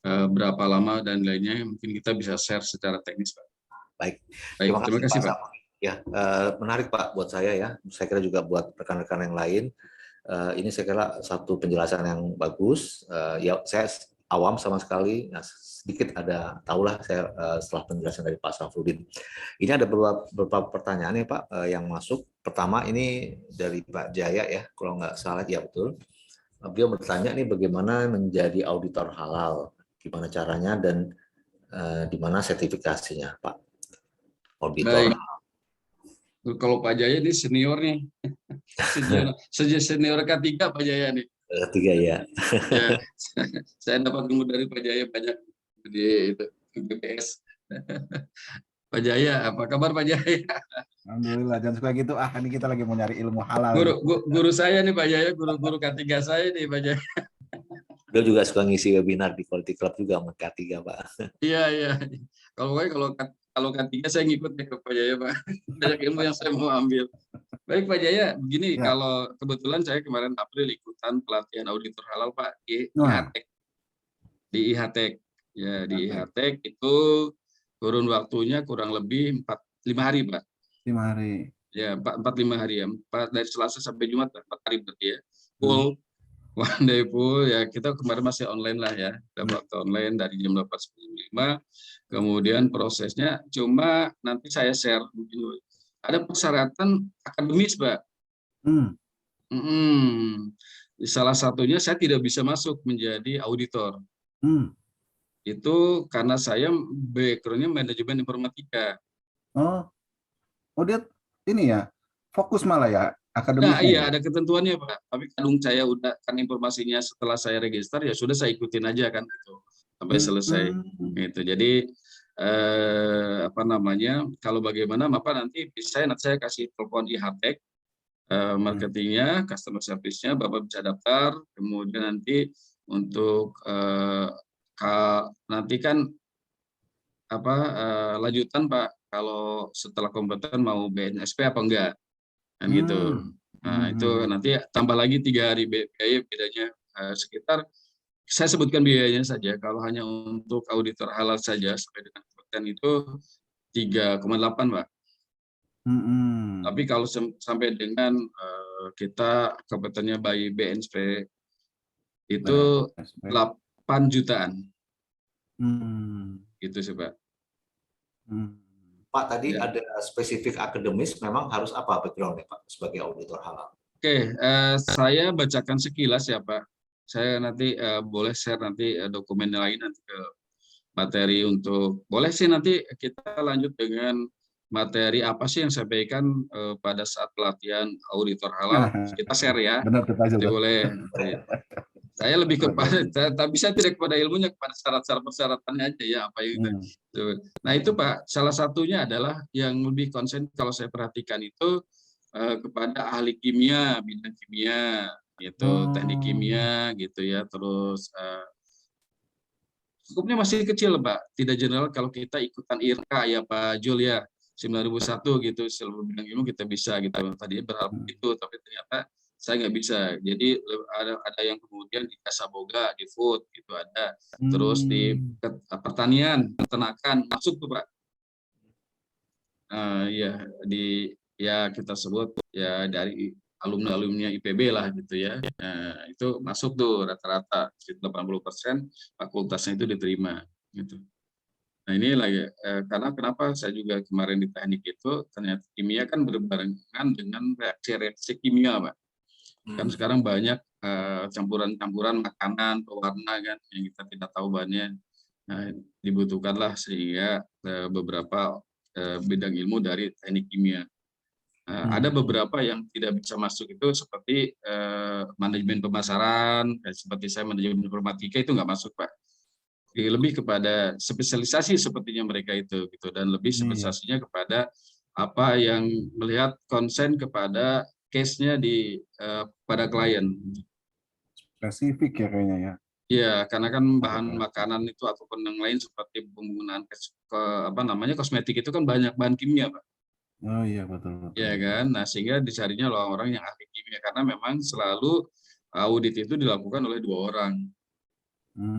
berapa lama dan lainnya, mungkin kita bisa share secara teknis Pak. Baik, Baik, terima kasih Pak. Ya, menarik Pak buat saya ya. Saya kira juga buat rekan-rekan yang lain. Ini saya kira satu penjelasan yang bagus. Ya, saya awam sama sekali. Nah, sedikit ada tahulah saya setelah penjelasan dari Pak Safrudin. Ini ada beberapa pertanyaan ya Pak yang masuk. Pertama ini dari Pak Jaya ya, kalau nggak salah ya betul. Beliau bertanya nih bagaimana menjadi auditor halal, gimana caranya dan di mana sertifikasinya Pak auditor. Baik. Kalau Pak Jaya ini senior nih, senior K3 Pak Jaya nih. K3 ya. Ya, saya dapat ilmu dari Pak Jaya banyak di itu BPS. Pak Jaya, apa kabar Pak Jaya? Alhamdulillah, jangan suka gitu. Ini kita lagi mau nyari ilmu halal. Guru saya nih Pak Jaya, guru K3 saya nih Pak Jaya. Beliau juga suka ngisi webinar di Quality Club juga sama K3 Pak. Iya. Kalau K3 saya ngikut ke Pak Jaya Pak. Banyak ilmu yang saya mau ambil. Baik Pak Jaya, begini ya. Kalau kebetulan saya kemarin April ikutan pelatihan auditor halal Pak di IHTEK. Di IHTEK. Ya, di IHTEK itu kurun waktunya kurang lebih 5 hari Pak. 5 hari. Ya, 4-5 hari ya. Dari Selasa sampai Jumat 4 hari berarti ya. Full. One day full ya, kita kemarin masih online lah ya, dapat online dari jam 8.45. Kemudian prosesnya cuma nanti saya share mungkin ada persyaratan akademis Pak. Salah satunya saya tidak bisa masuk menjadi auditor. Itu karena saya backgroundnya manajemen informatika. Dia ini ya fokus malah ya. Akademisnya. Nah, iya ada ketentuannya Pak. Tapi kadung saya udah kan informasinya setelah saya register ya sudah saya ikutin aja kan gitu sampai selesai gitu. Jadi apa namanya? Kalau bagaimana Bapak nanti saya kasih telepon IHTEK marketingnya, customer service-nya, Bapak bisa daftar. Kemudian nanti untuk nanti kan apa lanjutan Pak kalau setelah kompeten mau BNSP apa enggak? Kan gitu. Nah, itu nanti tambah lagi 3 hari biaya bedanya sekitar saya sebutkan biayanya saja. Kalau hanya untuk auditor halal saja sampai dengan kompeten itu 3,8 Pak. Tapi kalau sampai dengan kita kompetennya by BNSP itu 8 jutaan. Gitu sih Pak. Pak, tadi ada spesifik akademis, memang harus apa background-nya Pak sebagai auditor halal? Oke, saya bacakan sekilas ya Pak. Saya nanti boleh share nanti dokumen lain nanti ke materi untuk, boleh sih nanti kita lanjut dengan materi apa sih yang saya sampaikan pada saat pelatihan auditor halal. Kita share ya. Benar, nanti boleh. Saya lebih kepada, tapi saya tidak kepada ilmunya, kepada syarat-syarat persyaratannya aja ya apa yang itu. Nah itu Pak, salah satunya adalah yang lebih konsen kalau saya perhatikan itu kepada ahli kimia, bidang kimia, gitu, teknik kimia, gitu ya. Terus skupnya masih kecil Pak, tidak general. Kalau kita ikutan IRK ya Pak Jul ya, 9001 gitu, seluruh bidang ilmu kita bisa gitu. Tadinya berharap itu, tapi ternyata saya nggak bisa. Jadi ada yang kemudian di jasa boga, di food gitu ada. Terus di pertanian, peternakan masuk tuh Pak. Ya kita sebut ya dari alumni IPB lah gitu ya. Nah, itu masuk tuh rata-rata 80% fakultasnya itu diterima gitu. Nah ini lagi karena kenapa saya juga kemarin di teknik itu ternyata kimia kan berbarengan dengan reaksi kimia Pak. Kan sekarang banyak campuran-campuran makanan, pewarna kan yang kita tidak tahu bahannya. Nah, dibutuhkanlah sehingga beberapa bidang ilmu dari teknik kimia. Ada beberapa yang tidak bisa masuk itu seperti manajemen pemasaran, seperti saya manajemen informatika itu nggak masuk Pak. lebih kepada spesialisasi sepertinya mereka itu gitu, dan lebih spesialisasinya kepada apa yang melihat konsen kepada case-nya pada klien. Spesifik ya kayaknya ya. Iya, karena kan bahan makanan itu ataupun yang lain seperti penggunaan kosmetik itu kan banyak bahan kimia, Pak. Oh iya betul betul. Ya kan, nah sehingga dicarinya orang-orang yang ahli kimia, karena memang selalu audit itu dilakukan oleh 2 orang,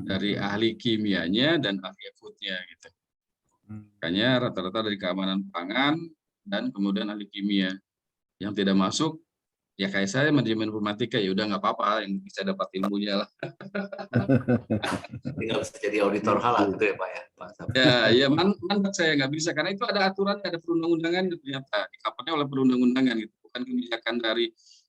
dari ahli kimianya dan ahli foodnya gitu. Makanya rata-rata dari keamanan pangan dan kemudian ahli kimia. Yang tidak masuk, ya kayak saya manajemen informatika, ya udah nggak apa-apa, yang bisa dapat ilmunya lah. Tinggal bisa jadi auditor halal gitu ya Pak ya, Pak Sabri. Ya mantap saya nggak bisa, karena itu ada aturan, ada perundang-undangan ternyata, di-cover oleh perundang-undangan gitu, bukan kebijakan dari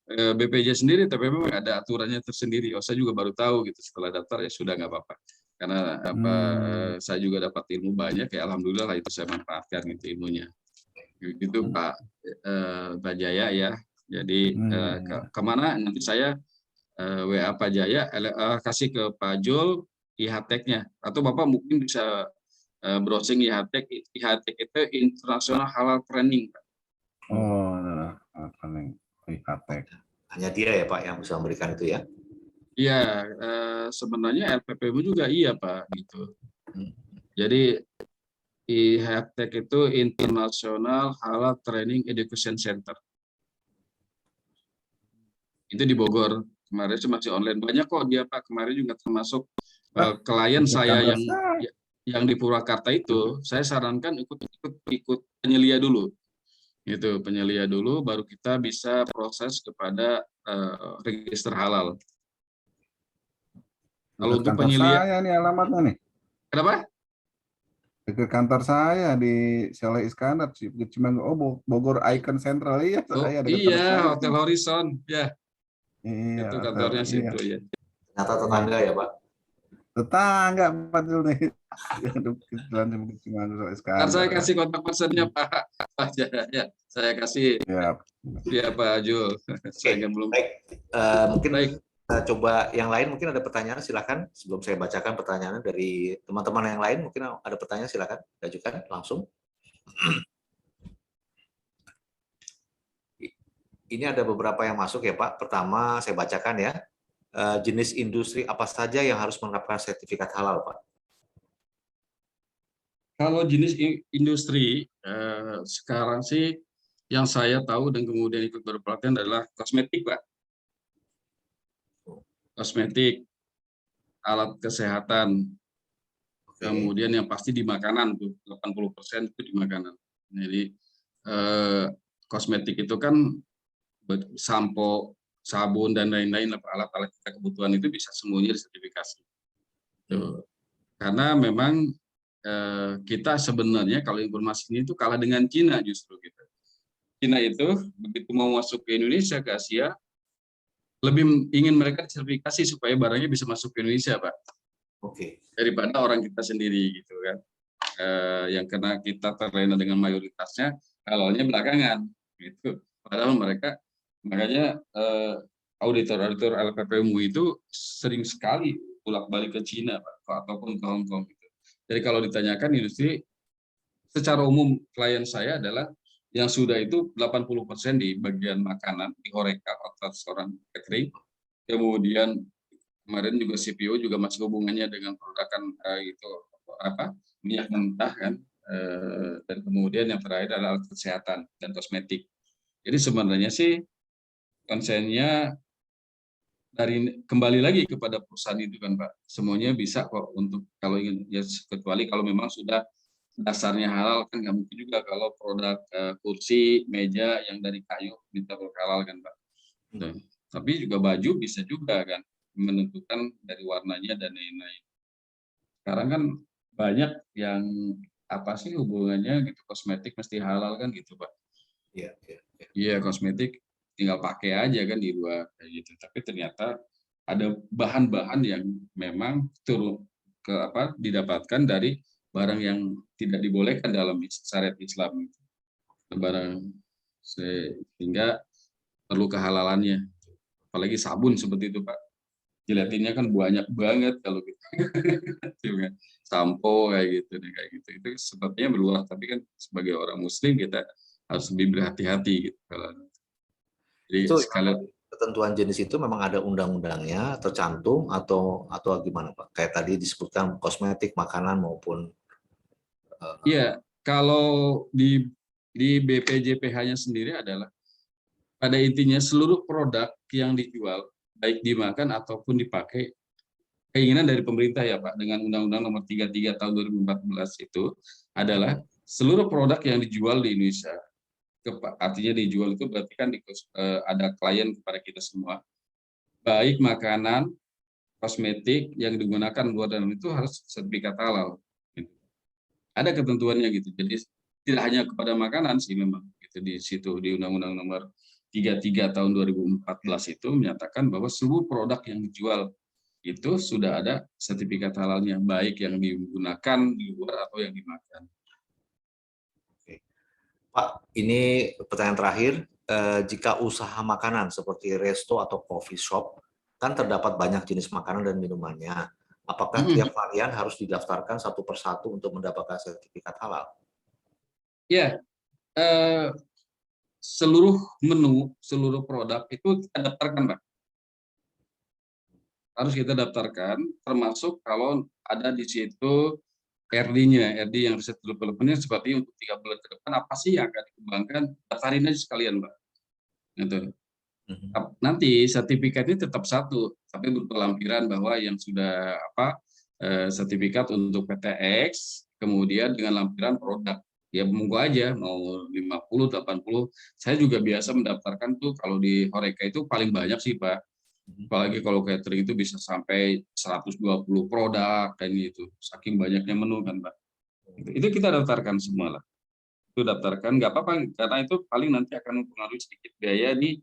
BPJ sendiri, tapi memang ada aturannya tersendiri. Oh, saya juga baru tahu gitu setelah daftar, ya sudah nggak apa-apa. Karena saya juga dapat ilmu banyak, ya alhamdulillah lah itu saya manfaatkan gitu ilmunya. Gitu Pak Jaya ya. Jadi kemana nanti saya WA Pak Jaya, kasih ke Pak Jul IHTEK-nya, atau Bapak mungkin bisa browsing IHTEK. IHTEK itu International Halal Training, Pak. Oh, training IHTEK. Hanya dia ya Pak yang bisa memberikan itu ya? Iya, sebenarnya LPPMU juga iya Pak gitu. Jadi IHTEK itu International Halal Training Education Center. Itu di Bogor. Kemarin itu masih online. Banyak kok dia Pak. Kemarin juga termasuk klien saya yang di Purwakarta itu, saya sarankan ikut penyelia dulu. Gitu, penyelia dulu baru kita bisa proses kepada register halal. Kalau untuk penyelia, saya nih alamatnya nih. kenapa? Ke kantor saya di Saleh Iskandar, Cimanggu, Bogor Icon Central. Iya, saya ada iya, saya. Hotel Horizon, ya. Iya, Itu kantornya situ ya. Ternyata tetangga ya Pak? Tetangga Pak Jul nih. Ntar saya kasih kontak personnya Pak Jaya. Saya kasih ya Pak Jul. Saya belum. Baik, mungkin coba yang lain mungkin ada pertanyaan, silakan. Sebelum saya bacakan pertanyaannya dari teman-teman yang lain, mungkin ada pertanyaan, silakan ajukan langsung. Ini ada beberapa yang masuk ya Pak. Pertama saya bacakan ya. Jenis industri apa saja yang harus menerapkan sertifikat halal Pak? Kalau jenis industri sekarang sih yang saya tahu dan kemudian ikut berpelatihan adalah kosmetik Pak. Kosmetik, alat kesehatan, kemudian yang pasti di makanan tuh 80% itu di makanan. Jadi kosmetik itu kan sampo, sabun dan lain-lain, alat-alat kebutuhan itu bisa semuanya disertifikasi. Karena memang kita sebenarnya kalau informasi ini itu kalah dengan Cina justru gitu. Cina itu begitu mau masuk ke Indonesia, ke Asia, lebih ingin mereka sertifikasi supaya barangnya bisa masuk ke Indonesia Pak. Daripada orang kita sendiri gitu kan. Yang karena kita terlena dengan mayoritasnya halalnya belakangan gitu. Padahal mereka, makanya auditor LPPMU itu sering sekali bolak-balik ke Cina Pak, ataupun ke Hong Kong gitu. Jadi kalau ditanyakan industri, secara umum klien saya adalah yang sudah itu 80% di bagian makanan, di HoReCa atau restoran catering. Kemudian kemarin juga CPO juga masih hubungannya dengan produkan itu minyak mentah kan, dan kemudian yang terakhir adalah alat kesehatan dan kosmetik. Jadi sebenarnya sih konsennya dari kembali lagi kepada perusahaan itu kan Pak, semuanya bisa kok untuk kalau ingin, ya kecuali kalau memang sudah dasarnya halal kan nggak mungkin juga kalau produk kursi, meja yang dari kayu minta halal kan Pak. Tapi juga baju bisa juga kan menentukan dari warnanya dan lain-lain. Sekarang kan banyak yang apa sih hubungannya gitu, kosmetik mesti halal kan gitu Pak. Iya, kosmetik tinggal pakai aja kan di luar kayak gitu. Tapi ternyata ada bahan-bahan yang memang didapatkan dari barang yang tidak dibolehkan dalam syariat Islam. Barang sehingga perlu kehalalannya. Apalagi sabun seperti itu Pak. Gelatinnya kan banyak banget kalau gitu. Sampo kayak gitu deh, kayak gitu. Itu sepertinya berluar, tapi kan sebagai orang muslim kita harus lebih berhati-hati gitu. Jadi Itu sekali ketentuan jenis itu memang ada undang-undangnya tercantum atau gimana Pak? Kayak tadi disebutkan kosmetik, makanan maupun ya, kalau di BPJPH-nya sendiri adalah pada intinya seluruh produk yang dijual baik dimakan ataupun dipakai, keinginan dari pemerintah ya Pak, dengan Undang-Undang Nomor 33 Tahun 2014 itu adalah seluruh produk yang dijual di Indonesia, artinya dijual itu berarti kan ada klien kepada kita semua, baik makanan, kosmetik yang digunakan luar dalam itu harus sertifikat halal. Ada ketentuannya gitu. Jadi tidak hanya kepada makanan sih memang gitu, di situ di Undang-Undang Nomor 33 Tahun 2014 itu menyatakan bahwa seluruh produk yang dijual itu sudah ada sertifikat halalnya, baik yang digunakan di luar atau yang dimakan. Pak, ini pertanyaan terakhir. Jika usaha makanan seperti resto atau coffee shop, kan terdapat banyak jenis makanan dan minumannya. Apakah tiap varian harus didaftarkan satu persatu untuk mendapatkan sertifikat halal? Ya, seluruh menu, seluruh produk itu kita daftarkan, Pak. Harus kita daftarkan, termasuk kalau ada di situ RD-nya, RD yang riset development-nya seperti untuk 3 bulan ke depan apa sih yang akan dikembangkan, daftarin aja sekalian, Mbak. Gitu. Nanti sertifikatnya tetap satu, tapi berpelampiran bahwa yang sudah sertifikat untuk PTX, kemudian dengan lampiran produk. Ya monggo aja, mau 50, 80. Saya juga biasa mendaftarkan tuh kalau di Horeca itu paling banyak sih, Pak. Apalagi kalau catering itu bisa sampai 120 produk dan gitu. Saking banyaknya menu kan, Pak. Itu kita daftarkan semua lah. Itu daftarkan, nggak apa-apa, karena itu paling nanti akan mempengaruhi sedikit biaya di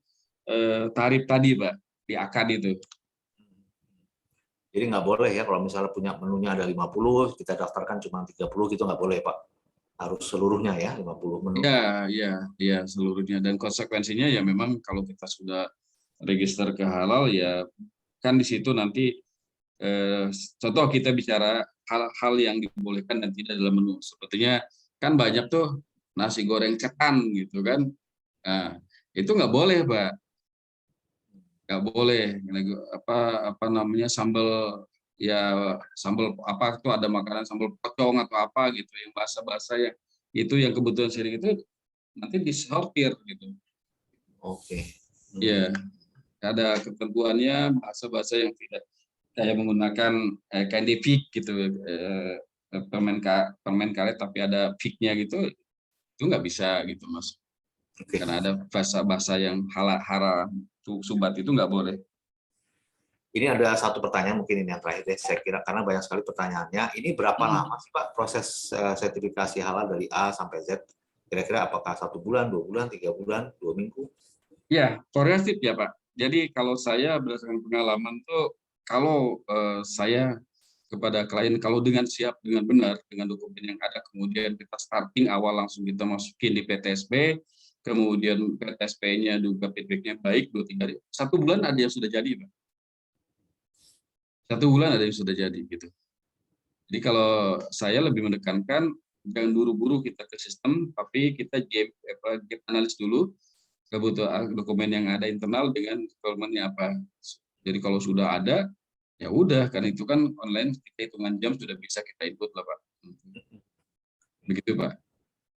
tarif tadi, Pak, di akad itu. Jadi nggak boleh ya kalau misalnya punya menunya ada 50, kita daftarkan cuma 30 gitu nggak boleh Pak. Harus seluruhnya ya 50 menu. Ya, seluruhnya. Dan konsekuensinya ya memang kalau kita sudah register ke halal ya kan di situ nanti contoh kita bicara hal-hal yang dibolehkan dan tidak dalam menu. Sepertinya kan banyak tuh nasi goreng ketan gitu kan. Nah, itu nggak boleh, Pak. Nggak boleh. Apa namanya sambal apa itu ada makanan sambal pocong atau apa gitu yang bahasa-bahasa yang itu yang kebutuhan sering itu nanti disortir gitu. Oke. Ya, ada ketentuannya bahasa-bahasa yang tidak kayak menggunakan kayak gitu, permen karet tapi ada fig-nya gitu, itu nggak bisa gitu Mas. Oke. Karena ada bahasa-bahasa yang hara subat itu nggak boleh. Ini ada satu pertanyaan mungkin ini yang terakhir deh, saya kira karena banyak sekali pertanyaannya. Ini berapa lama sih Pak proses sertifikasi halal dari A sampai Z? Kira-kira apakah 1 bulan, 2 bulan, 3 bulan, 2 minggu? Ya, variatif ya Pak. Jadi kalau saya berdasarkan pengalaman tuh, kalau saya kepada klien, kalau dengan siap, dengan benar, dengan dokumen yang ada, kemudian kita starting awal langsung kita masukin di PTSP, kemudian PTSP-nya juga feedback-nya baik, 2-3 hari, 1 bulan ada yang sudah jadi Pak. 1 bulan ada yang sudah jadi gitu. Jadi kalau saya lebih menekankan jangan buru-buru kita ke sistem, tapi kita gap analis dulu kebutuhan dokumen yang ada internal dengan requirement-nya apa. Jadi kalau sudah ada, ya udah, karena itu kan online, kita hitungan jam sudah bisa kita input lah Pak. Begitu Pak.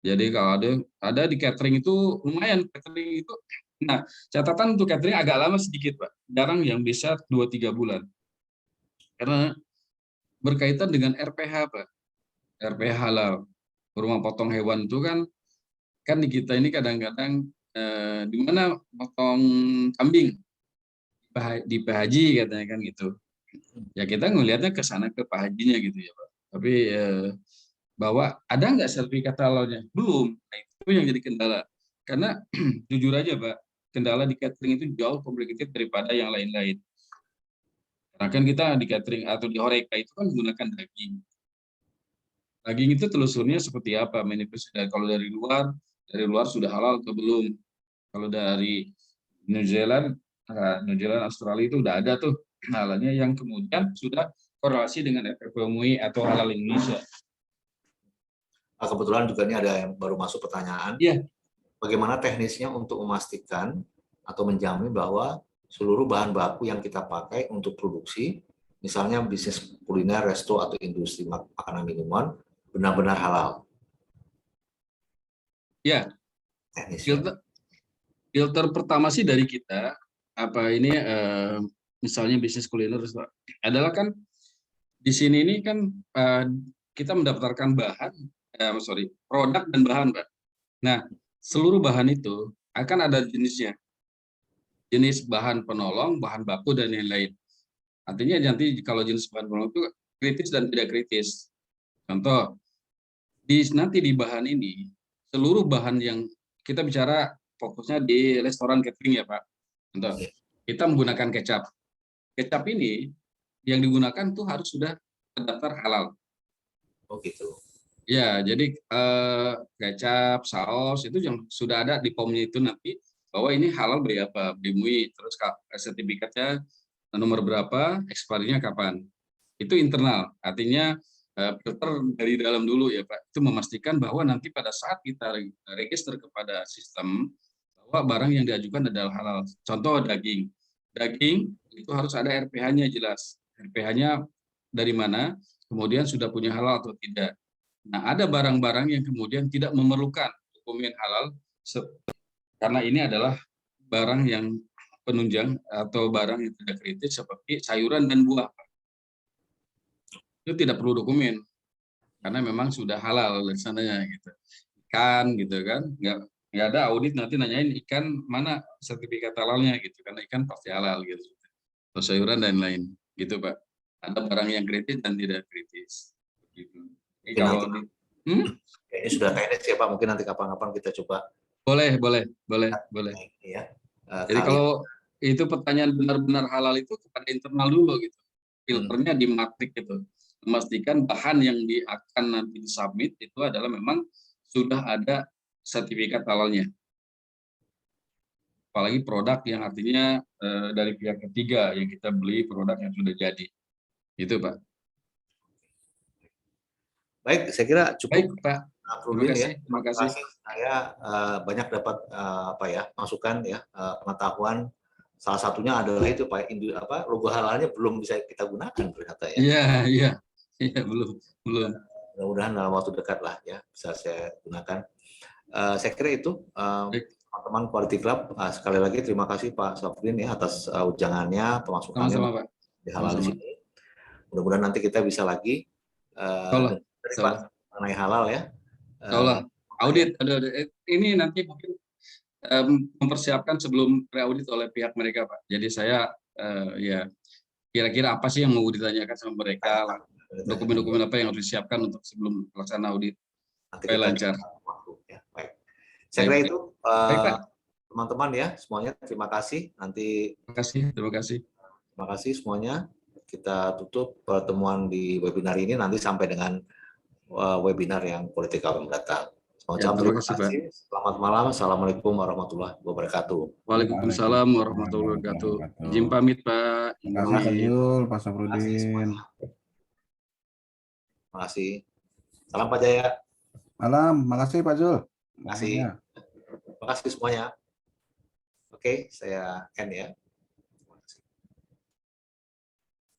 Jadi kalau ada di catering itu lumayan catering itu. Nah, catatan untuk catering agak lama sedikit Pak. Jarang yang bisa 2-3 bulan. Karena berkaitan dengan RPH Pak. RPH halal. Rumah potong hewan itu kan di kita ini kadang-kadang di mana potong kambing di Pak Haji katanya kan gitu. Ya kita ngelihatnya ke sana ke Pak Hajinya gitu ya Pak. Tapi bahwa ada nggak sertifikat halalnya? Belum. Nah, itu yang jadi kendala. Karena jujur aja Pak, kendala di catering itu jauh komplikated daripada yang lain-lain. Karena kan kita di catering atau di Horeca itu kan menggunakan daging. Daging itu telusurnya seperti apa? Manifestasi kalau dari luar sudah halal atau belum? Kalau dari New Zealand, Australia itu udah ada tuh halalnya yang kemudian sudah korelasi dengan FFMUI atau Halal Indonesia. Kebetulan juga ini ada yang baru masuk pertanyaan. Iya. Bagaimana teknisnya untuk memastikan atau menjamin bahwa seluruh bahan baku yang kita pakai untuk produksi, misalnya bisnis kuliner, resto, atau industri makanan minuman, benar-benar halal? Ya, Teknisnya. filter pertama sih dari kita, misalnya bisnis kuliner adalah kan di sini ini kan kita mendaftarkan produk dan bahan, Pak. Nah, seluruh bahan itu akan ada jenisnya. Jenis bahan penolong, bahan baku, dan lain-lain. Artinya nanti kalau jenis bahan penolong itu kritis dan tidak kritis. Contoh, nanti di bahan ini, seluruh bahan yang kita bicara fokusnya di restoran catering ya Pak. Contoh, kita menggunakan kecap. Kecap ini yang digunakan tuh harus sudah terdaftar halal. Oh gitu. Ya, jadi kecap, saus itu yang sudah ada di POM-nya itu nanti bahwa ini halal BMUI, terus sertifikatnya nomor berapa, ekspirnya kapan. Itu internal, artinya filter dari dalam dulu ya Pak. Itu memastikan bahwa nanti pada saat kita register kepada sistem bahwa barang yang diajukan adalah halal. Contoh daging. Daging itu harus ada RPH-nya jelas. RPH-nya dari mana, kemudian sudah punya halal atau tidak. Nah, ada barang-barang yang kemudian tidak memerlukan dokumen halal karena ini adalah barang yang penunjang atau barang yang tidak kritis seperti sayuran dan buah. Itu tidak perlu dokumen karena memang sudah halal dari sananya gitu. Ikan gitu kan, nggak ada audit nanti nanyain ikan mana sertifikat halalnya gitu, karena ikan pasti halal gitu. Atau sayuran dan lain gitu Pak. Ada barang yang kritis dan tidak kritis. Gitu. Kalau ini sudah teknis ya Pak, mungkin nanti kapan-kapan kita coba. Boleh. Ya. Jadi kalau itu pertanyaan benar-benar halal itu kepada internal dulu gitu. Filternya di matrik gitu. Memastikan bahan yang akan nanti disubmit itu adalah memang sudah ada sertifikat halalnya. Apalagi produk yang artinya dari pihak ketiga yang kita beli produk yang sudah jadi. Itu Pak. Baik, saya kira cukup. Baik Pak. Terima kasih. Saya banyak dapat masukan ya, pengetahuan. Salah satunya adalah itu Pak, logo halalnya belum bisa kita gunakan ternyata ya. Iya, belum. Mudah-mudahan dalam waktu dekat lah ya bisa saya gunakan. Saya kira itu teman-teman Quality Club, sekali lagi terima kasih Pak Safrin ya atas ujangannya, pemasukannya di halal di sini. Mudah-mudahan nanti kita bisa lagi dari Pak mengenai halal ya. Audit ini nanti mungkin mempersiapkan sebelum pre-audit oleh pihak mereka Pak. Jadi saya ya kira-kira apa sih yang mau ditanyakan sama mereka, dokumen-dokumen apa yang harus disiapkan untuk sebelum pelaksanaan audit supaya lancar. Ya, baik. Saya kira itu teman-teman ya semuanya, terima kasih. Terima kasih Semuanya. Kita tutup pertemuan di webinar ini nanti sampai dengan webinar yang politikal mendatang. Terima kasih. Selamat malam. Assalamualaikum warahmatullahi wabarakatuh. Waalaikumsalam warahmatullahi wabarakatuh. Izin pamit Pak. Terima kasih Pak Jul, Pak Safrudin. Terima kasih. Salam Pak Jaya. Malam, makasih Pak Jul. Terima kasih semuanya. Oke, saya end ya.